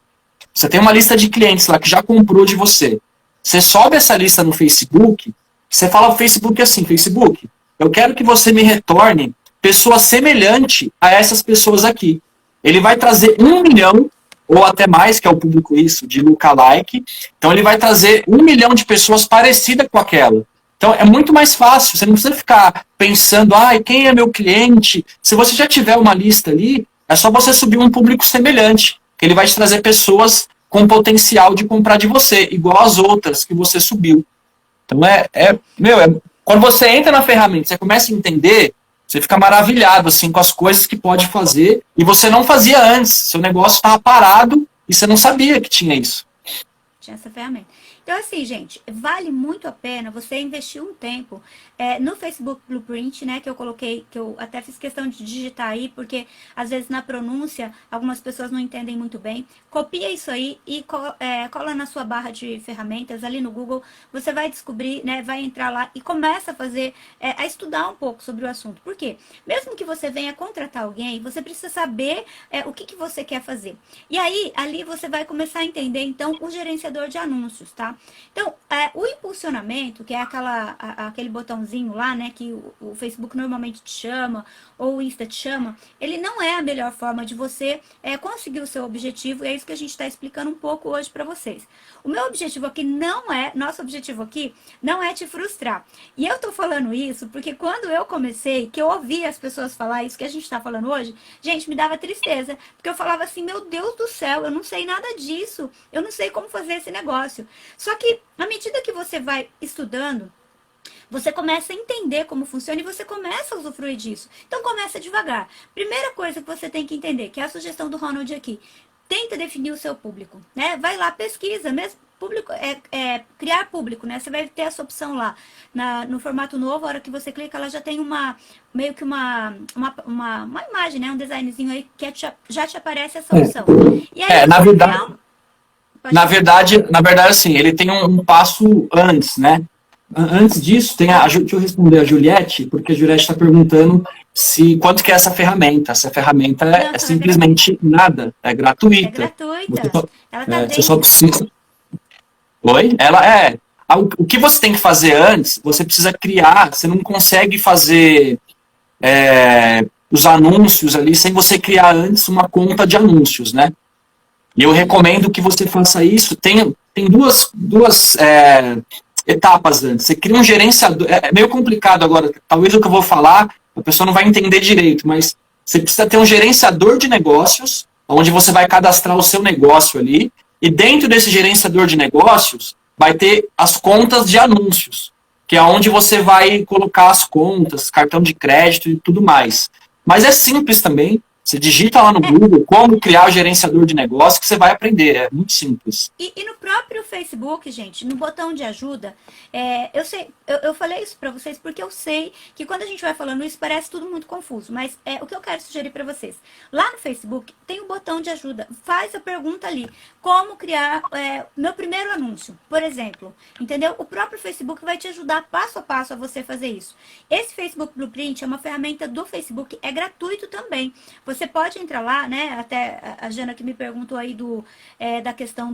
você tem uma lista de clientes lá que já comprou de você. Você sobe essa lista no Facebook, você fala ao Facebook assim, Facebook, eu quero que você me retorne pessoa semelhante a essas pessoas aqui. Ele vai trazer 1 milhão ou até mais, que é o público isso, de lookalike. Então ele vai trazer 1 milhão de pessoas parecidas com aquela. Então é muito mais fácil, você não precisa ficar pensando, quem é meu cliente? Se você já tiver uma lista ali, é só você subir um público semelhante, que ele vai te trazer pessoas com potencial de comprar de você, igual as outras que você subiu. Então quando você entra na ferramenta, você começa a entender, você fica maravilhado assim, com as coisas que pode fazer e você não fazia antes. Seu negócio estava parado e você não sabia que tinha isso. Tinha essa ferramenta. Então, assim, gente, vale muito a pena você investir um tempo no Facebook Blueprint, né, que eu coloquei, que eu até fiz questão de digitar aí, porque às vezes na pronúncia algumas pessoas não entendem muito bem. Copia isso aí e cola na sua barra de ferramentas ali no Google. Você vai descobrir, né, vai entrar lá e começa a fazer, a estudar um pouco sobre o assunto. Por quê? Mesmo que você venha contratar alguém, você precisa saber o que você quer fazer. E aí, ali você vai começar a entender, então, o gerenciador de anúncios, tá? Então, o impulsionamento, que é aquele botãozinho lá, né, que o Facebook normalmente te chama, ou o Insta te chama, ele não é a melhor forma de você conseguir o seu objetivo, e é isso que a gente está explicando um pouco hoje para vocês. O meu objetivo aqui nosso objetivo aqui não é te frustrar. E eu tô falando isso porque quando eu comecei, que eu ouvi as pessoas falar isso que a gente está falando hoje, gente, me dava tristeza, porque eu falava assim, meu Deus do céu, eu não sei nada disso, eu não sei como fazer esse negócio. Só que, à medida que você vai estudando, você começa a entender como funciona e você começa a usufruir disso. Então, começa devagar. Primeira coisa que você tem que entender, que é a sugestão do Ronald aqui. Tenta definir o seu público, né? Vai lá, pesquisa, mesmo público, criar público, né? Você vai ter essa opção lá no formato novo, a hora que você clica, ela já tem meio que uma imagem, né? Um designzinho aí que já te aparece essa opção. E aí, na verdade, assim, ele tem um passo antes, né? Antes disso, deixa eu responder a Juliette, porque a Juliette está perguntando quanto que é essa ferramenta. Essa ferramenta é simplesmente nada, é gratuita. É gratuita. Ela tá você só precisa... Oi? Ela é... O que você tem que fazer antes, você precisa criar, você não consegue fazer os anúncios ali sem você criar antes uma conta de anúncios, né? E eu recomendo que você faça isso. Tem duas etapas antes. Você cria um gerenciador. É meio complicado agora. Talvez o que eu vou falar, a pessoa não vai entender direito, mas você precisa ter um gerenciador de negócios, onde você vai cadastrar o seu negócio ali, e dentro desse gerenciador de negócios, vai ter as contas de anúncios, que é onde você vai colocar as contas, cartão de crédito e tudo mais. Mas é simples também. Você digita lá no Google como criar o gerenciador de negócio que você vai aprender. É muito simples. E no próprio Facebook, gente, no botão de ajuda, eu falei isso pra vocês porque eu sei que quando a gente vai falando isso parece tudo muito confuso. Mas o que eu quero sugerir pra vocês. Lá no Facebook tem um botão de ajuda. Faz a pergunta ali. Como criar meu primeiro anúncio, por exemplo. Entendeu? O próprio Facebook vai te ajudar passo a passo a você fazer isso. Esse Facebook Blueprint é uma ferramenta do Facebook. É gratuito também. Você pode entrar lá, né? Até a Jana que me perguntou aí da questão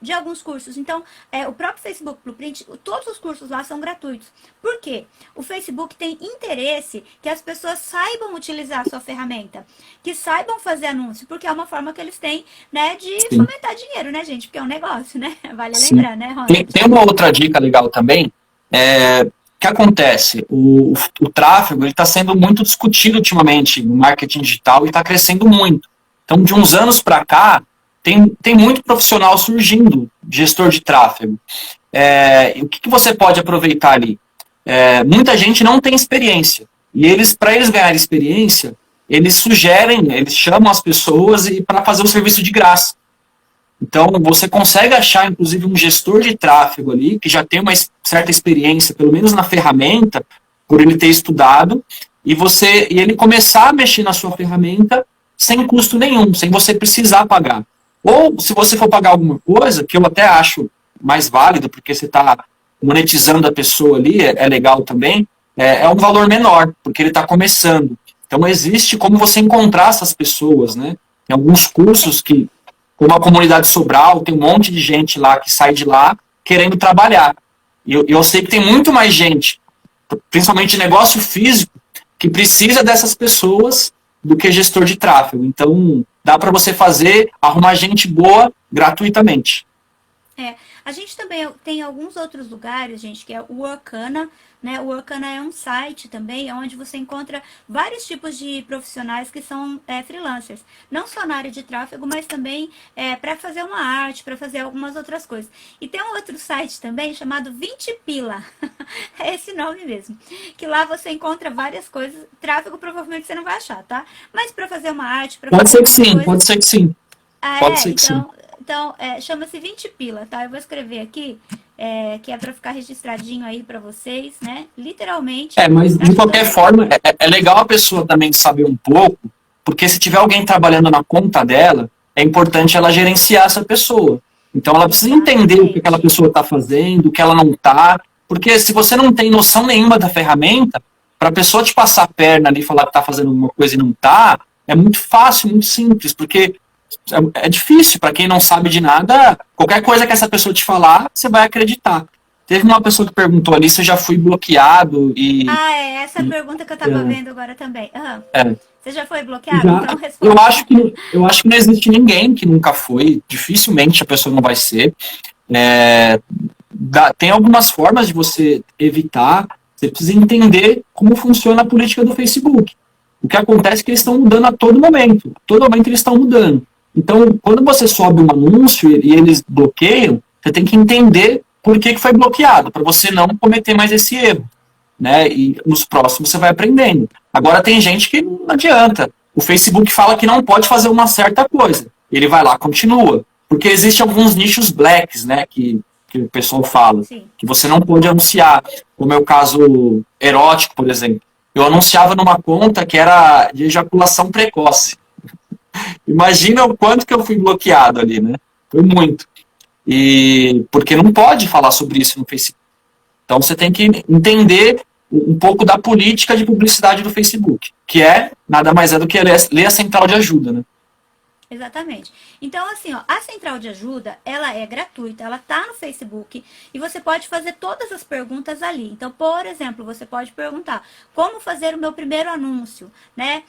de alguns cursos. Então, o próprio Facebook Blueprint, todos os cursos lá são gratuitos. Por quê? O Facebook tem interesse que as pessoas saibam utilizar a sua ferramenta, que saibam fazer anúncio, porque é uma forma que eles têm, né, de Sim. fomentar dinheiro, né, gente? Porque é um negócio, né? Vale Sim. lembrar, né, Ronald? Tem uma outra dica legal também. O que acontece? O tráfego está sendo muito discutido ultimamente no marketing digital e está crescendo muito. Então, de uns anos para cá, tem muito profissional surgindo, gestor de tráfego. E o que você pode aproveitar ali? Muita gente não tem experiência. E para eles ganharem experiência, eles chamam as pessoas para fazer o serviço de graça. Então, você consegue achar, inclusive, um gestor de tráfego ali, que já tem uma certa experiência, pelo menos na ferramenta, por ele ter estudado, e ele começar a mexer na sua ferramenta sem custo nenhum, sem você precisar pagar. Ou, se você for pagar alguma coisa, que eu até acho mais válido, porque você está monetizando a pessoa ali, é legal também, é um valor menor, porque ele está começando. Então, existe como você encontrar essas pessoas, né? Tem alguns cursos que, como a comunidade Sobral, tem um monte de gente lá que sai de lá querendo trabalhar. E eu sei que tem muito mais gente, principalmente negócio físico, que precisa dessas pessoas do que gestor de tráfego. Então, dá para você arrumar gente boa gratuitamente. A gente também tem alguns outros lugares, gente, que é o Workana, né? O Workana é um site também, onde você encontra vários tipos de profissionais que são freelancers. Não só na área de tráfego, mas também para fazer uma arte, para fazer algumas outras coisas. E tem um outro site também chamado 20 Pila. É esse nome mesmo. Que lá você encontra várias coisas. Tráfego provavelmente você não vai achar, tá? Mas para fazer uma arte, para Pode fazer ser que sim, coisas... pode ser que sim. Pode ser que sim. Então, chama-se 20 Pila, tá? Eu vou escrever aqui, que é para ficar registradinho aí para vocês, né? Literalmente. Mas de qualquer forma, é legal a pessoa também saber um pouco, porque se tiver alguém trabalhando na conta dela, é importante ela gerenciar essa pessoa. Então ela precisa entender o que aquela pessoa está fazendo, o que ela não está, porque se você não tem noção nenhuma da ferramenta, para a pessoa te passar a perna ali e falar que está fazendo alguma coisa e não está, é muito fácil, muito simples, porque é difícil, para quem não sabe de nada, qualquer coisa que essa pessoa te falar, você vai acreditar. Teve uma pessoa que perguntou ali se eu já fui bloqueado e... essa pergunta que eu tava vendo agora também. Você já foi bloqueado? Já, Então responde. eu acho que não existe ninguém que nunca foi, dificilmente a pessoa não vai ser. Tem algumas formas de você evitar, você precisa entender como funciona a política do Facebook. O que acontece é que eles estão mudando a todo momento eles estão mudando. Então, quando você sobe um anúncio e eles bloqueiam, você tem que entender por que foi bloqueado, para você não cometer mais esse erro. Né? E nos próximos você vai aprendendo. Agora tem gente que não adianta. O Facebook fala que não pode fazer uma certa coisa. Ele vai lá, continua. Porque existem alguns nichos blacks, né? Que o pessoal fala. Sim. Que você não pode anunciar. Como é o caso erótico, por exemplo. Eu anunciava numa conta que era de ejaculação precoce. Imagina o quanto que eu fui bloqueado ali, né? Foi muito. Porque não pode falar sobre isso no Facebook. Então você tem que entender um pouco da política de publicidade do Facebook, que nada mais é do que ler a central de ajuda, né? Exatamente. Então, assim, a central de ajuda, ela é gratuita, ela tá no Facebook e você pode fazer todas as perguntas ali. Então, por exemplo, você pode perguntar como fazer o meu primeiro anúncio, né?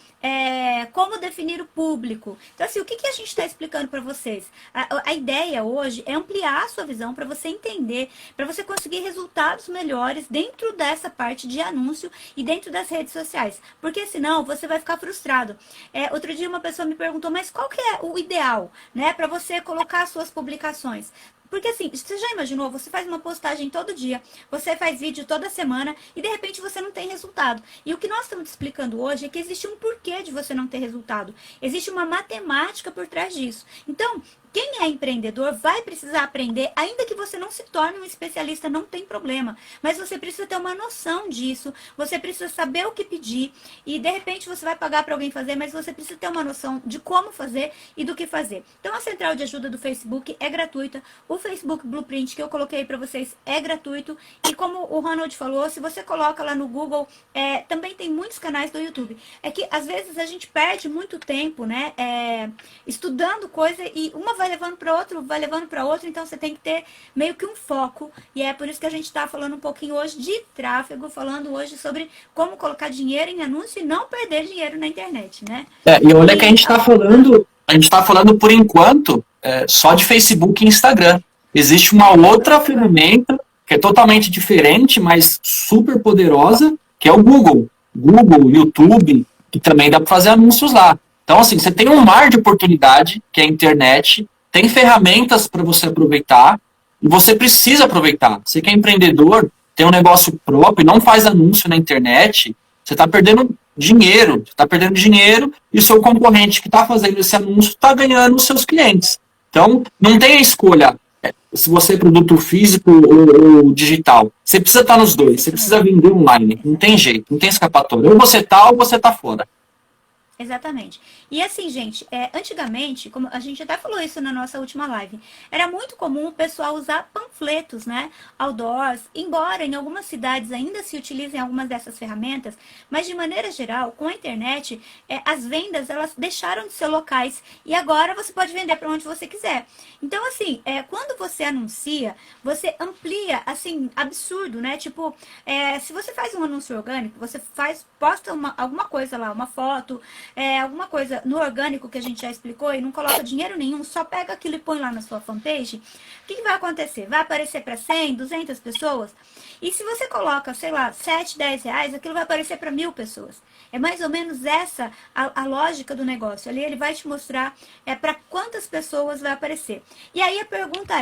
Como definir o público. Então, assim, o que a gente está explicando para vocês? A ideia hoje é ampliar a sua visão para você entender, para você conseguir resultados melhores dentro dessa parte de anúncio e dentro das redes sociais. Porque senão você vai ficar frustrado. Outro dia uma pessoa me perguntou, mas qual que é o ideal, né, para você colocar as suas publicações? Porque assim, você já imaginou, você faz uma postagem todo dia, você faz vídeo toda semana e de repente você não tem resultado. E o que nós estamos explicando hoje é que existe um porquê de você não ter resultado. Existe uma matemática por trás disso. Então, quem é empreendedor vai precisar aprender, ainda que você não se torne um especialista, não tem problema. Mas você precisa ter uma noção disso, você precisa saber o que pedir e de repente você vai pagar para alguém fazer, mas você precisa ter uma noção de como fazer e do que fazer. Então a central de ajuda do Facebook é gratuita, o O Facebook Blueprint que eu coloquei para vocês é gratuito. E como o Ronald falou, se você coloca lá no Google, também tem muitos canais do YouTube. É que às vezes a gente perde muito tempo, né? Estudando coisa e uma vai levando para outro, vai levando para outro. Então você tem que ter meio que um foco. E é por isso que a gente está falando um pouquinho hoje de tráfego, falando hoje sobre como colocar dinheiro em anúncio e não perder dinheiro na internet, né? E olha que a gente está falando por enquanto só de Facebook e Instagram. Existe uma outra ferramenta que é totalmente diferente, mas super poderosa, que é o Google. Google, YouTube, que também dá para fazer anúncios lá. Então, assim, você tem um mar de oportunidade, que é a internet, tem ferramentas para você aproveitar, e você precisa aproveitar. Você que é empreendedor, tem um negócio próprio, não faz anúncio na internet, você está perdendo dinheiro. E o seu concorrente que está fazendo esse anúncio está ganhando os seus clientes. Então, não tem a escolha se você é produto físico ou digital. Você precisa estar nos dois, você precisa vender online. Não tem jeito, não tem escapatória. Ou você está fora. Exatamente. E assim, gente, antigamente, como a gente até falou isso na nossa última live, era muito comum o pessoal usar panfletos, né? Outdoors, embora em algumas cidades ainda se utilizem algumas dessas ferramentas, mas de maneira geral, com a internet, as vendas, elas deixaram de ser locais e agora você pode vender para onde você quiser. Então, assim, quando você anuncia, você amplia, assim, absurdo, né? Tipo, se você faz um anúncio orgânico, você posta alguma coisa lá, uma foto, alguma coisa no orgânico que a gente já explicou e não coloca dinheiro nenhum, só pega aquilo e põe lá na sua fanpage, o que vai acontecer? Vai aparecer para 100, 200 pessoas? E se você coloca, sei lá, 7, 10 reais, aquilo vai aparecer para 1000 pessoas. É mais ou menos essa a lógica do negócio. Ali ele vai te mostrar para quantas pessoas vai aparecer. E aí a pergunta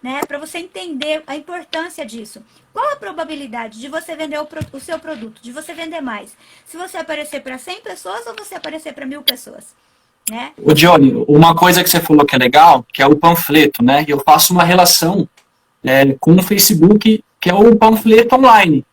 né, para você entender a importância disso. Qual a probabilidade de você vender o seu produto, de você vender mais? Se você aparecer para 100 pessoas ou você aparecer para 1000 pessoas? Né? Ô, Johnny, uma coisa que você falou que é legal, que é o panfleto, né? Eu faço uma relação com o Facebook, que é o panfleto online.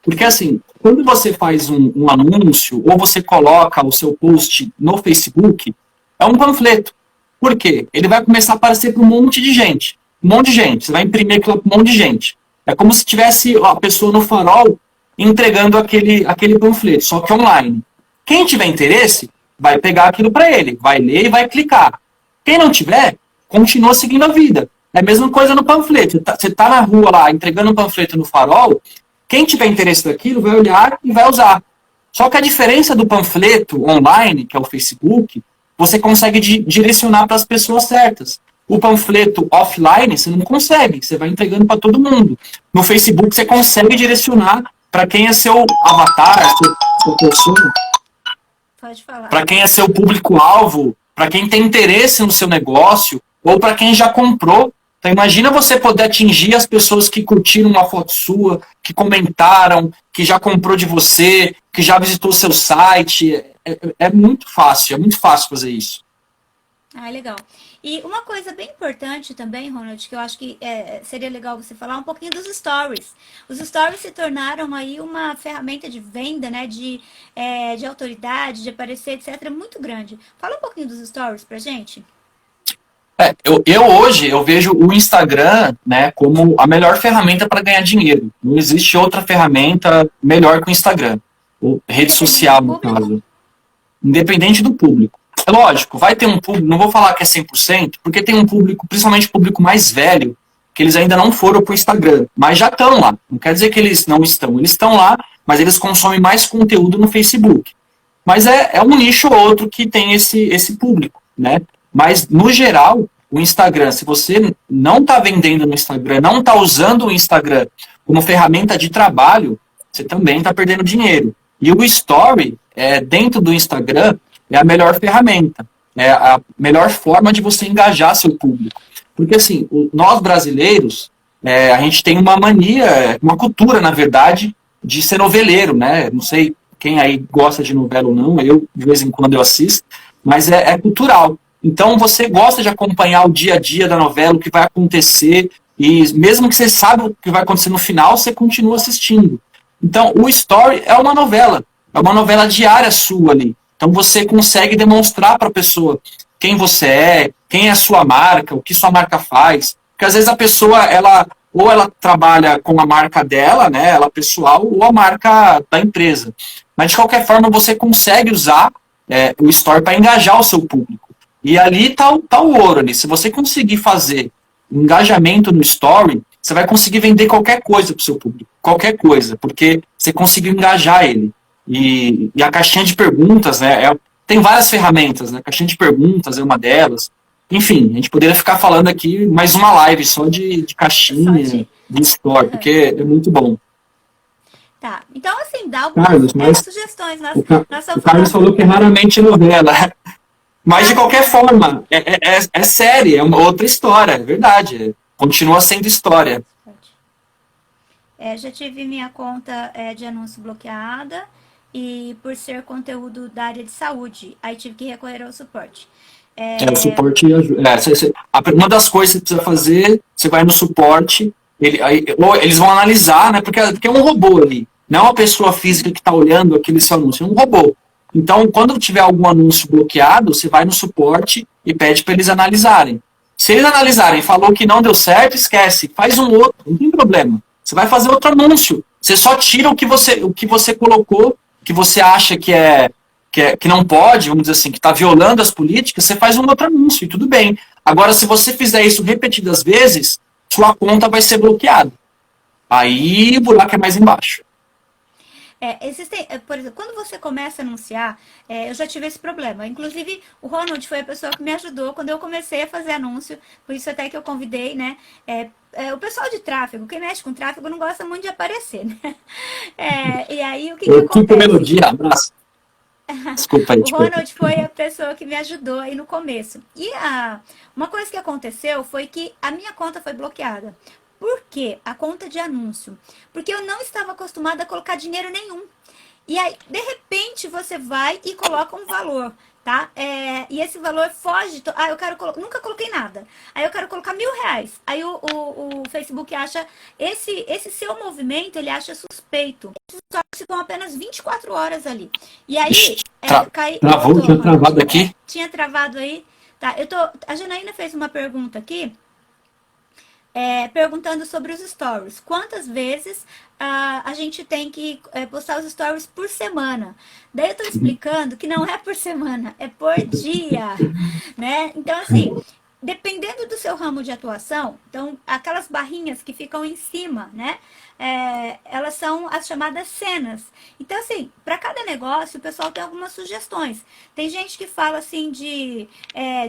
Porque, assim, quando você faz um anúncio ou você coloca o seu post no Facebook, é um panfleto. Por quê? Ele vai começar a aparecer para um monte de gente. Um monte de gente. Você vai imprimir aquilo para um monte de gente. É como se tivesse a pessoa no farol entregando aquele panfleto, só que online. Quem tiver interesse, vai pegar aquilo para ele, vai ler e vai clicar. Quem não tiver, continua seguindo a vida. É a mesma coisa no panfleto. Você está na rua lá, entregando um panfleto no farol, quem tiver interesse naquilo vai olhar e vai usar. Só que a diferença do panfleto online, que é o Facebook, você consegue direcionar para as pessoas certas. O panfleto offline, você não consegue, você vai entregando para todo mundo. No Facebook, você consegue direcionar para quem é seu avatar, sua persona. Pode falar. Para quem é seu público-alvo, para quem tem interesse no seu negócio, ou para quem já comprou. Então, imagina você poder atingir as pessoas que curtiram uma foto sua, que comentaram, que já comprou de você, que já visitou o seu site. É muito fácil fazer isso. Ah, legal. E uma coisa bem importante também, Ronald, que eu acho que seria legal você falar um pouquinho dos stories. Os stories se tornaram aí uma ferramenta de venda, né, de autoridade, de aparecer, etc., muito grande. Fala um pouquinho dos stories pra gente. Hoje eu vejo o Instagram, né, como a melhor ferramenta para ganhar dinheiro. Não existe outra ferramenta melhor que o Instagram. Ou rede social, no caso. Independente do público. É lógico, vai ter um público, não vou falar que é 100%, porque tem um público, principalmente o público mais velho, que eles ainda não foram para o Instagram, mas já estão lá. Não quer dizer que eles não estão. Eles estão lá, mas eles consomem mais conteúdo no Facebook. Mas é um nicho ou outro que tem esse público, né? Mas, no geral, o Instagram, se você não está vendendo no Instagram, não está usando o Instagram como ferramenta de trabalho, você também está perdendo dinheiro. E o Story, dentro do Instagram, é a melhor ferramenta. É a melhor forma de você engajar seu público. Porque, assim, nós brasileiros, a gente tem uma mania, uma cultura, na verdade, de ser noveleiro, né? Não sei quem aí gosta de novela ou não, eu, de vez em quando, eu assisto, mas é cultural. Então, você gosta de acompanhar o dia a dia da novela, o que vai acontecer, e mesmo que você saiba o que vai acontecer no final, você continua assistindo. Então, o Story é uma novela diária sua ali. Então, você consegue demonstrar para a pessoa quem você é, quem é a sua marca, o que sua marca faz, Porque às vezes a pessoa, ou ela trabalha com a marca dela, né, ela pessoal, ou a marca da empresa. Mas de qualquer forma você consegue usar o Story para engajar o seu público. E ali tá o ouro ali. Se você conseguir fazer engajamento no Story, você vai conseguir vender qualquer coisa para o seu público. Qualquer coisa, porque você conseguiu engajar ele. E a caixinha de perguntas, né? Tem várias ferramentas, né? A caixinha de perguntas é uma delas. Enfim, a gente poderia ficar falando aqui mais uma live só de caixinha, de Story, porque é muito bom. Tá, então assim, dá algumas sugestões. O Carlos falou que é raramente novela. Mas de qualquer forma, é série, é uma outra história, é verdade. Continua sendo história. Já tive minha conta de anúncio bloqueada e por ser conteúdo da área de saúde, aí tive que recorrer ao suporte. O suporte ajuda. Uma das coisas que você precisa fazer, você vai no suporte, eles vão analisar, né? Porque é um robô ali, não é uma pessoa física que está olhando aquele seu anúncio, é um robô. Então, quando tiver algum anúncio bloqueado, você vai no suporte e pede para eles analisarem. Se eles analisarem e falou que não deu certo, esquece, faz um outro, não tem problema. Você vai fazer outro anúncio. Você só tira o que você colocou, que você acha que não pode, vamos dizer assim, que está violando as políticas, você faz um outro anúncio e tudo bem. Agora, se você fizer isso repetidas vezes, sua conta vai ser bloqueada. Aí o buraco é mais embaixo. Por exemplo, quando você começa a anunciar, eu já tive esse problema. Inclusive, o Ronald foi a pessoa que me ajudou quando eu comecei a fazer anúncio, por isso até que eu convidei, né? O pessoal de tráfego, quem mexe com tráfego não gosta muito de aparecer, né? E aí, o que acontece? Melodia, abraço. Desculpa aí, o Ronald foi a pessoa que me ajudou aí no começo. E uma coisa que aconteceu foi que a minha conta foi bloqueada. Por quê? A conta de anúncio. Porque eu não estava acostumada a colocar dinheiro nenhum. E aí, de repente, você vai e coloca um valor, tá? E esse valor foge... eu quero colocar... Nunca coloquei nada. Aí eu quero colocar R$1.000. Aí o Facebook acha... Esse seu movimento, ele acha suspeito. Só que ficam apenas 24 horas ali. E aí... Travou? Tinha travado aqui? Tinha travado aí. Tá, a Janaína fez uma pergunta aqui. Perguntando sobre os stories. Quantas vezes a gente tem que postar os stories por semana? Daí eu tô explicando que não é por semana, é por dia, né? Então, assim, dependendo do seu ramo de atuação, então, aquelas barrinhas que ficam em cima, né? Elas são as chamadas cenas. Então, assim, para cada negócio, o pessoal tem algumas sugestões. Tem gente que fala, assim, de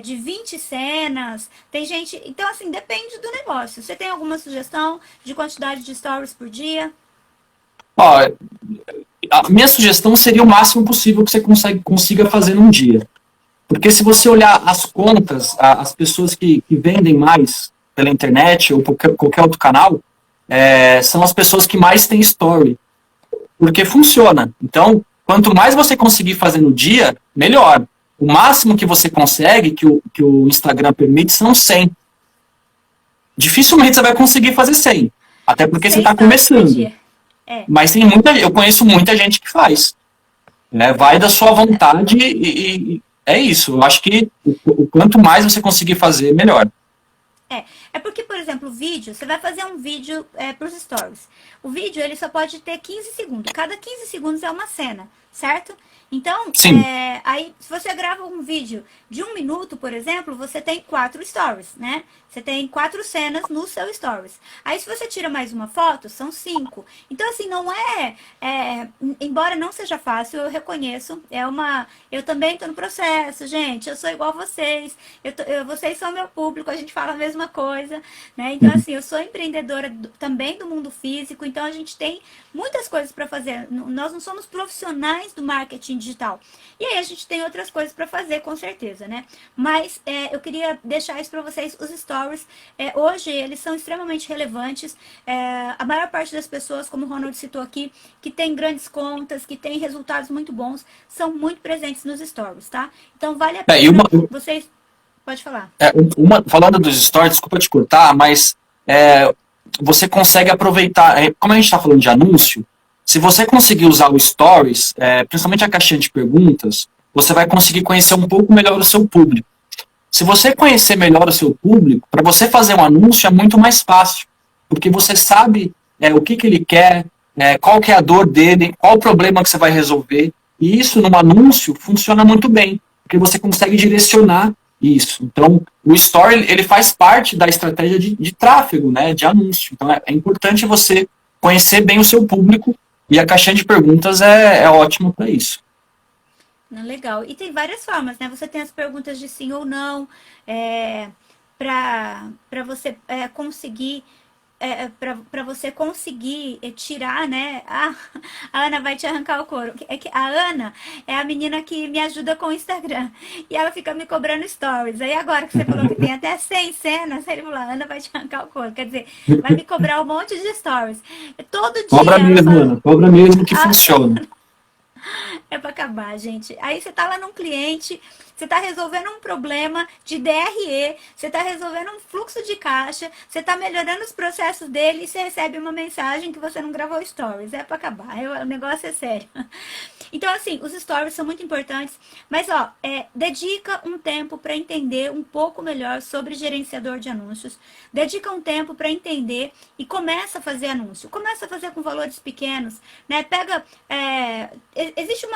20 cenas. Tem gente... Então, assim, depende do negócio. Você tem alguma sugestão de quantidade de stories por dia? A minha sugestão seria o máximo possível que você consiga fazer num dia. Porque se você olhar as contas, as pessoas que vendem mais pela internet ou qualquer outro canal, são as pessoas que mais têm story. Porque funciona. Então, quanto mais você conseguir fazer no dia, melhor. O máximo que você consegue, que o Instagram permite, são 100. Dificilmente você vai conseguir fazer 100. Até porque você está começando. Mas eu conheço muita gente que faz. Né? Vai da sua vontade e é isso. Eu acho que o quanto mais você conseguir fazer, melhor. É porque, por exemplo, o vídeo, você vai fazer um vídeo para os stories. O vídeo, ele só pode ter 15 segundos. Cada 15 segundos é uma cena, certo? Então, aí, se você grava um vídeo de 1 minuto, por exemplo, você tem 4 stories, né? Você tem 4 cenas no seu stories. Aí, se você tira mais uma foto, são 5. Então, assim, não embora não seja fácil, eu reconheço. Eu também estou no processo, gente. Eu sou igual a vocês. Vocês são meu público, a gente fala a mesma coisa, né? Então, assim, eu sou empreendedora também do mundo físico. Então, a gente tem muitas coisas para fazer. Nós não somos profissionais do marketing digital. E aí, a gente tem outras coisas para fazer, com certeza, né? Mas eu queria deixar isso para vocês, os stories. Hoje, eles são extremamente relevantes. A maior parte das pessoas, como o Ronald citou aqui, que tem grandes contas, que tem resultados muito bons, são muito presentes nos stories, tá? Então, vale a pena vocês... Pode falar. Falando dos stories, desculpa te cortar, mas você consegue aproveitar... como a gente está falando de anúncio, se você conseguir usar o stories, principalmente a caixinha de perguntas, você vai conseguir conhecer um pouco melhor o seu público. se você conhecer melhor o seu público, para você fazer um anúncio é muito mais fácil, porque você sabe o que ele quer, qual que é a dor dele, qual o problema que você vai resolver, e isso num anúncio funciona muito bem, porque você consegue direcionar isso. Então, o Story, ele faz parte da estratégia de tráfego, né, de anúncio. Então, é importante você conhecer bem o seu público, e a caixinha de perguntas é ótima para isso. Legal. E tem várias formas, né? Você tem as perguntas de sim ou não, para você conseguir para você conseguir tirar, né? A Ana vai te arrancar o couro. É que a Ana é a menina que me ajuda com o Instagram. E ela fica me cobrando stories. Aí agora que você falou que tem até 100 cenas, ele falou, a Ana vai te arrancar o couro. Quer dizer, vai me cobrar um monte de stories. Todo dia. Cobra mesmo, Ana. Cobra mesmo que funciona. É para acabar, gente. Aí você tá lá num cliente, você tá resolvendo um problema de DRE, você tá resolvendo um fluxo de caixa, você tá melhorando os processos dele e você recebe uma mensagem que você não gravou stories. É para acabar. O negócio é sério. Então, assim, os stories são muito importantes, mas, dedica um tempo para entender um pouco melhor sobre gerenciador de anúncios, dedica um tempo para entender e começa a fazer anúncio. Começa a fazer com valores pequenos, né? Pega, existe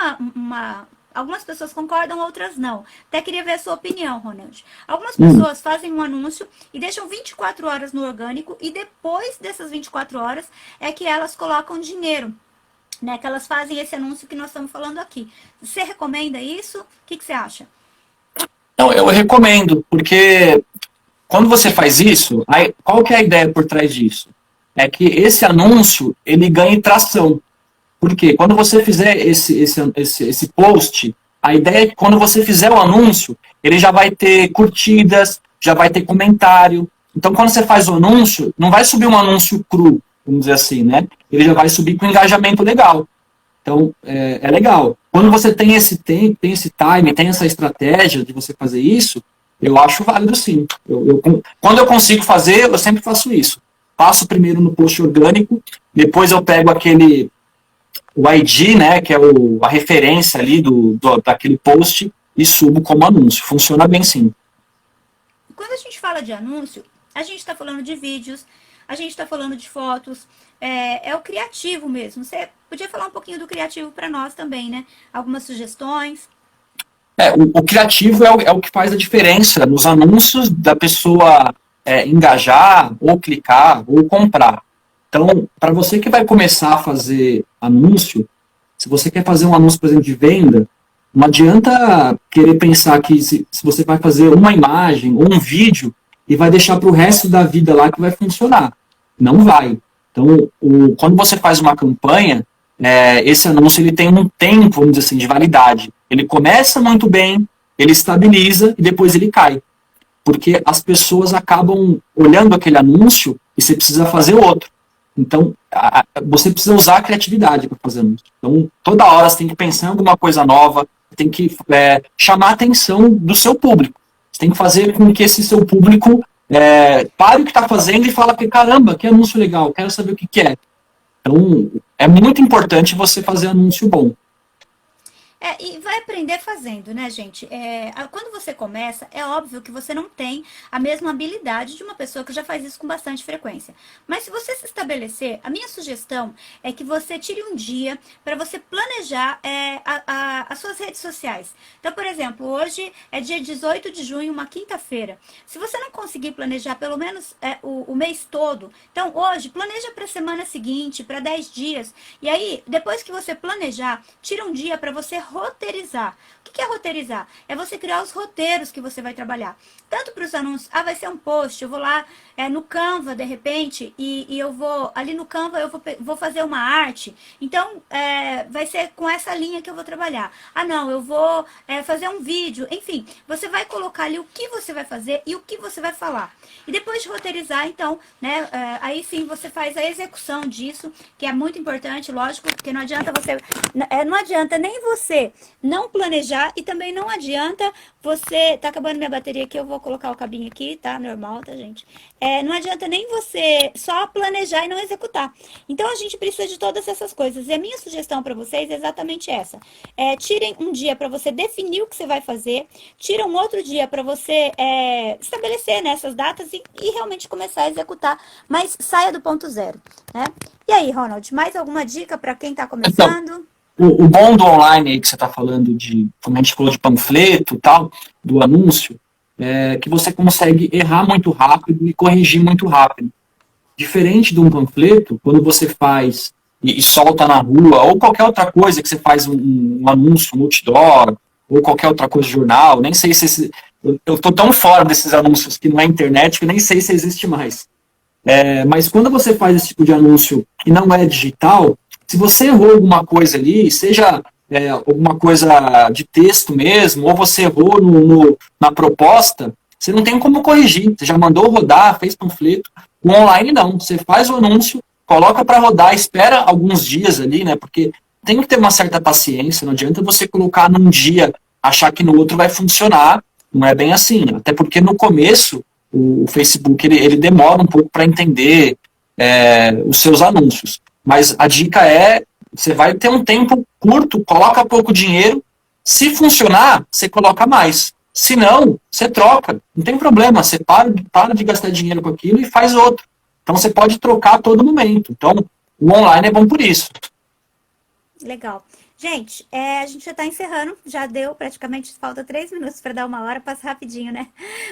algumas pessoas concordam, outras não. Até queria ver a sua opinião, Ronald. Algumas pessoas fazem um anúncio e deixam 24 horas no orgânico e depois dessas 24 horas é que elas colocam dinheiro, né, que elas fazem esse anúncio que nós estamos falando aqui. Você recomenda isso? O que você acha? Não, eu recomendo, porque quando você faz isso, qual que é a ideia por trás disso? É que esse anúncio, ele ganhe tração. Porque quando você fizer esse post, a ideia é que quando você fizer o anúncio, ele já vai ter curtidas, já vai ter comentário. Então, quando você faz o anúncio, não vai subir um anúncio cru, vamos dizer assim, né? Ele já vai subir com engajamento legal. Então, é legal. Quando você tem esse tempo, tem esse time, tem essa estratégia de você fazer isso, eu acho válido sim. Quando eu consigo fazer, eu sempre faço isso. Passo primeiro no post orgânico, depois eu pego o ID, né, que é a referência ali daquele post, e subo como anúncio. Funciona bem sim. Quando a gente fala de anúncio, a gente está falando de vídeos, a gente está falando de fotos, é o criativo mesmo. Você podia falar um pouquinho do criativo para nós também, né? Algumas sugestões. O criativo é o que faz a diferença nos anúncios da pessoa engajar, ou clicar, ou comprar. Então, para você que vai começar a fazer anúncio, se você quer fazer um anúncio, por exemplo, de venda, não adianta querer pensar que se você vai fazer uma imagem ou um vídeo e vai deixar para o resto da vida lá que vai funcionar. Não vai. Então, quando você faz uma campanha, esse anúncio ele tem um tempo, vamos dizer assim, de validade. Ele começa muito bem, ele estabiliza e depois ele cai. Porque as pessoas acabam olhando aquele anúncio e você precisa fazer outro. Então, você precisa usar a criatividade para fazer anúncio. Então, toda hora você tem que pensar em alguma coisa nova, tem que chamar a atenção do seu público. Você tem que fazer com que esse seu público pare o que está fazendo e fala que, caramba, que anúncio legal, quero saber o que é. Então, é muito importante você fazer anúncio bom. E vai aprender fazendo, né, gente? Quando você começa, é óbvio que você não tem a mesma habilidade de uma pessoa que já faz isso com bastante frequência. Mas se você se estabelecer, a minha sugestão é que você tire um dia para você planejar as suas redes sociais. Então, por exemplo, hoje é dia 18 de junho, uma quinta-feira. Se você não conseguir planejar pelo menos o mês todo, então hoje planeja para a semana seguinte, para 10 dias. E aí, depois que você planejar, tira um dia para você roteirizar. O que é roteirizar? É você criar os roteiros que você vai trabalhar. Tanto para os anúncios, vai ser um post, eu vou lá no Canva, de repente, e eu vou, ali no Canva, eu vou fazer uma arte. Então, vai ser com essa linha que eu vou trabalhar. Não, eu vou fazer um vídeo. Enfim, você vai colocar ali o que você vai fazer e o que você vai falar. E depois de roteirizar, então, né, aí sim você faz a execução disso, que é muito importante, lógico, porque não adianta não adianta nem você você não planejar e também não adianta você... Tá acabando minha bateria aqui, eu vou colocar o cabinho aqui, tá? Normal, tá, gente? Não adianta nem você só planejar e não executar. Então, a gente precisa de todas essas coisas. E a minha sugestão para vocês é exatamente essa. Tirem um dia para você definir o que você vai fazer, tira um outro dia para você estabelecer, né, essas datas e realmente começar a executar, mas saia do ponto zero, né? E aí, Ronald, mais alguma dica para quem está começando? O bom do online aí que você está falando como a gente falou de panfleto e tal, do anúncio, é que você consegue errar muito rápido e corrigir muito rápido. Diferente de um panfleto, quando você faz e solta na rua, ou qualquer outra coisa que você faz um anúncio, um outdoor, ou qualquer outra coisa de jornal, nem sei se... Eu estou tão fora desses anúncios que não é internet que nem sei se existe mais. Mas quando você faz esse tipo de anúncio que não é digital, se você errou alguma coisa ali, seja alguma coisa de texto mesmo, ou você errou na proposta, você não tem como corrigir. Você já mandou rodar, fez panfleto. O online não. Você faz o anúncio, coloca para rodar, espera alguns dias ali, né? Porque tem que ter uma certa paciência. Não adianta você colocar num dia, achar que no outro vai funcionar. Não é bem assim. Até porque no começo, o Facebook ele demora um pouco para entender os seus anúncios. Mas a dica você vai ter um tempo curto, coloca pouco dinheiro. Se funcionar, você coloca mais. Se não, você troca. Não tem problema. Você para de gastar dinheiro com aquilo e faz outro. Então, você pode trocar a todo momento. Então, o online é bom por isso. Legal. Gente, a gente já está encerrando, já deu praticamente, falta 3 minutos para dar 1 hora, passa rapidinho, né?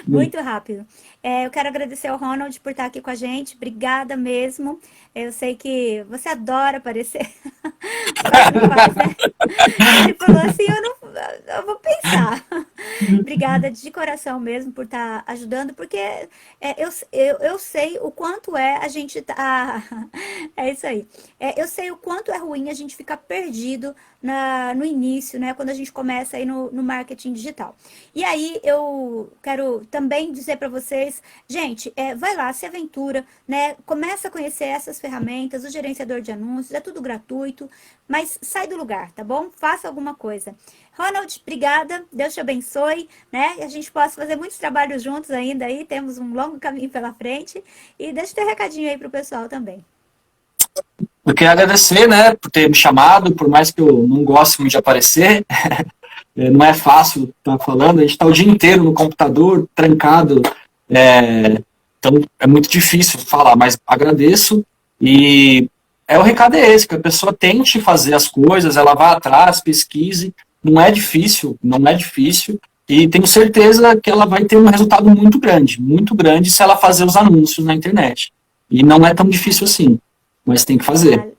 Muito rápido. Eu quero agradecer ao Ronald por estar aqui com a gente, obrigada mesmo. Eu sei que você adora aparecer. Ele falou assim, eu vou pensar. Obrigada de coração mesmo por estar ajudando, porque eu sei o quanto a gente tá... É isso aí. Eu sei o quanto é ruim a gente ficar perdido no início, né? Quando a gente começa aí no marketing digital. E aí eu quero também dizer para vocês, gente, vai lá, se aventura, né? Começa a conhecer essas ferramentas, o gerenciador de anúncios, é tudo gratuito, mas sai do lugar, tá bom? Faça alguma coisa. Ronald, obrigada, Deus te abençoe, né? E a gente possa fazer muitos trabalhos juntos ainda aí, temos um longo caminho pela frente. E deixa teu recadinho aí pro pessoal também. Eu queria agradecer, né, por ter me chamado, por mais que eu não goste muito de aparecer. Não é fácil estar falando, a gente está o dia inteiro no computador, trancado, então é muito difícil falar, mas agradeço. E o recado é esse, que a pessoa tente fazer as coisas, ela vá atrás, pesquise, não é difícil, e tenho certeza que ela vai ter um resultado muito grande se ela fazer os anúncios na internet. E não é tão difícil assim, mas tem que fazer.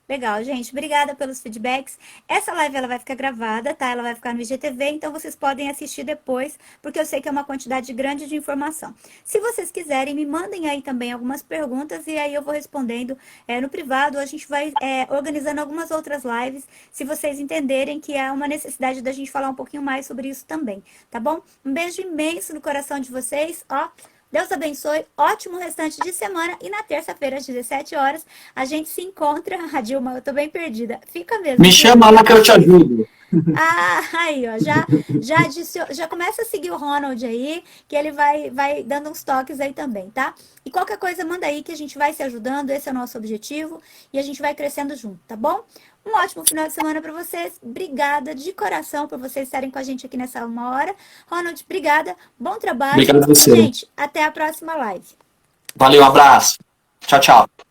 Legal, gente. Obrigada pelos feedbacks. Essa live ela vai ficar gravada, tá? Ela vai ficar no IGTV, então vocês podem assistir depois, porque eu sei que é uma quantidade grande de informação. Se vocês quiserem, me mandem aí também algumas perguntas e aí eu vou respondendo no privado. A gente vai organizando algumas outras lives, se vocês entenderem que há uma necessidade da gente falar um pouquinho mais sobre isso também, tá bom? Um beijo imenso no coração de vocês, ó. Deus abençoe, ótimo restante de semana e na terça-feira às 17 horas a gente se encontra. A Dilma, eu tô bem perdida. Fica mesmo. Me chama lá que eu te ajudo. Aí, ó, já começa a seguir o Ronald aí, que ele vai dando uns toques aí também, tá? E qualquer coisa manda aí que a gente vai se ajudando, esse é o nosso objetivo e a gente vai crescendo junto, tá bom? Um ótimo final de semana para vocês. Obrigada de coração por vocês estarem com a gente aqui nessa 1 hora. Ronald, obrigada. Bom trabalho. Obrigado a você. Gente, até a próxima live. Valeu, um abraço. Tchau, tchau.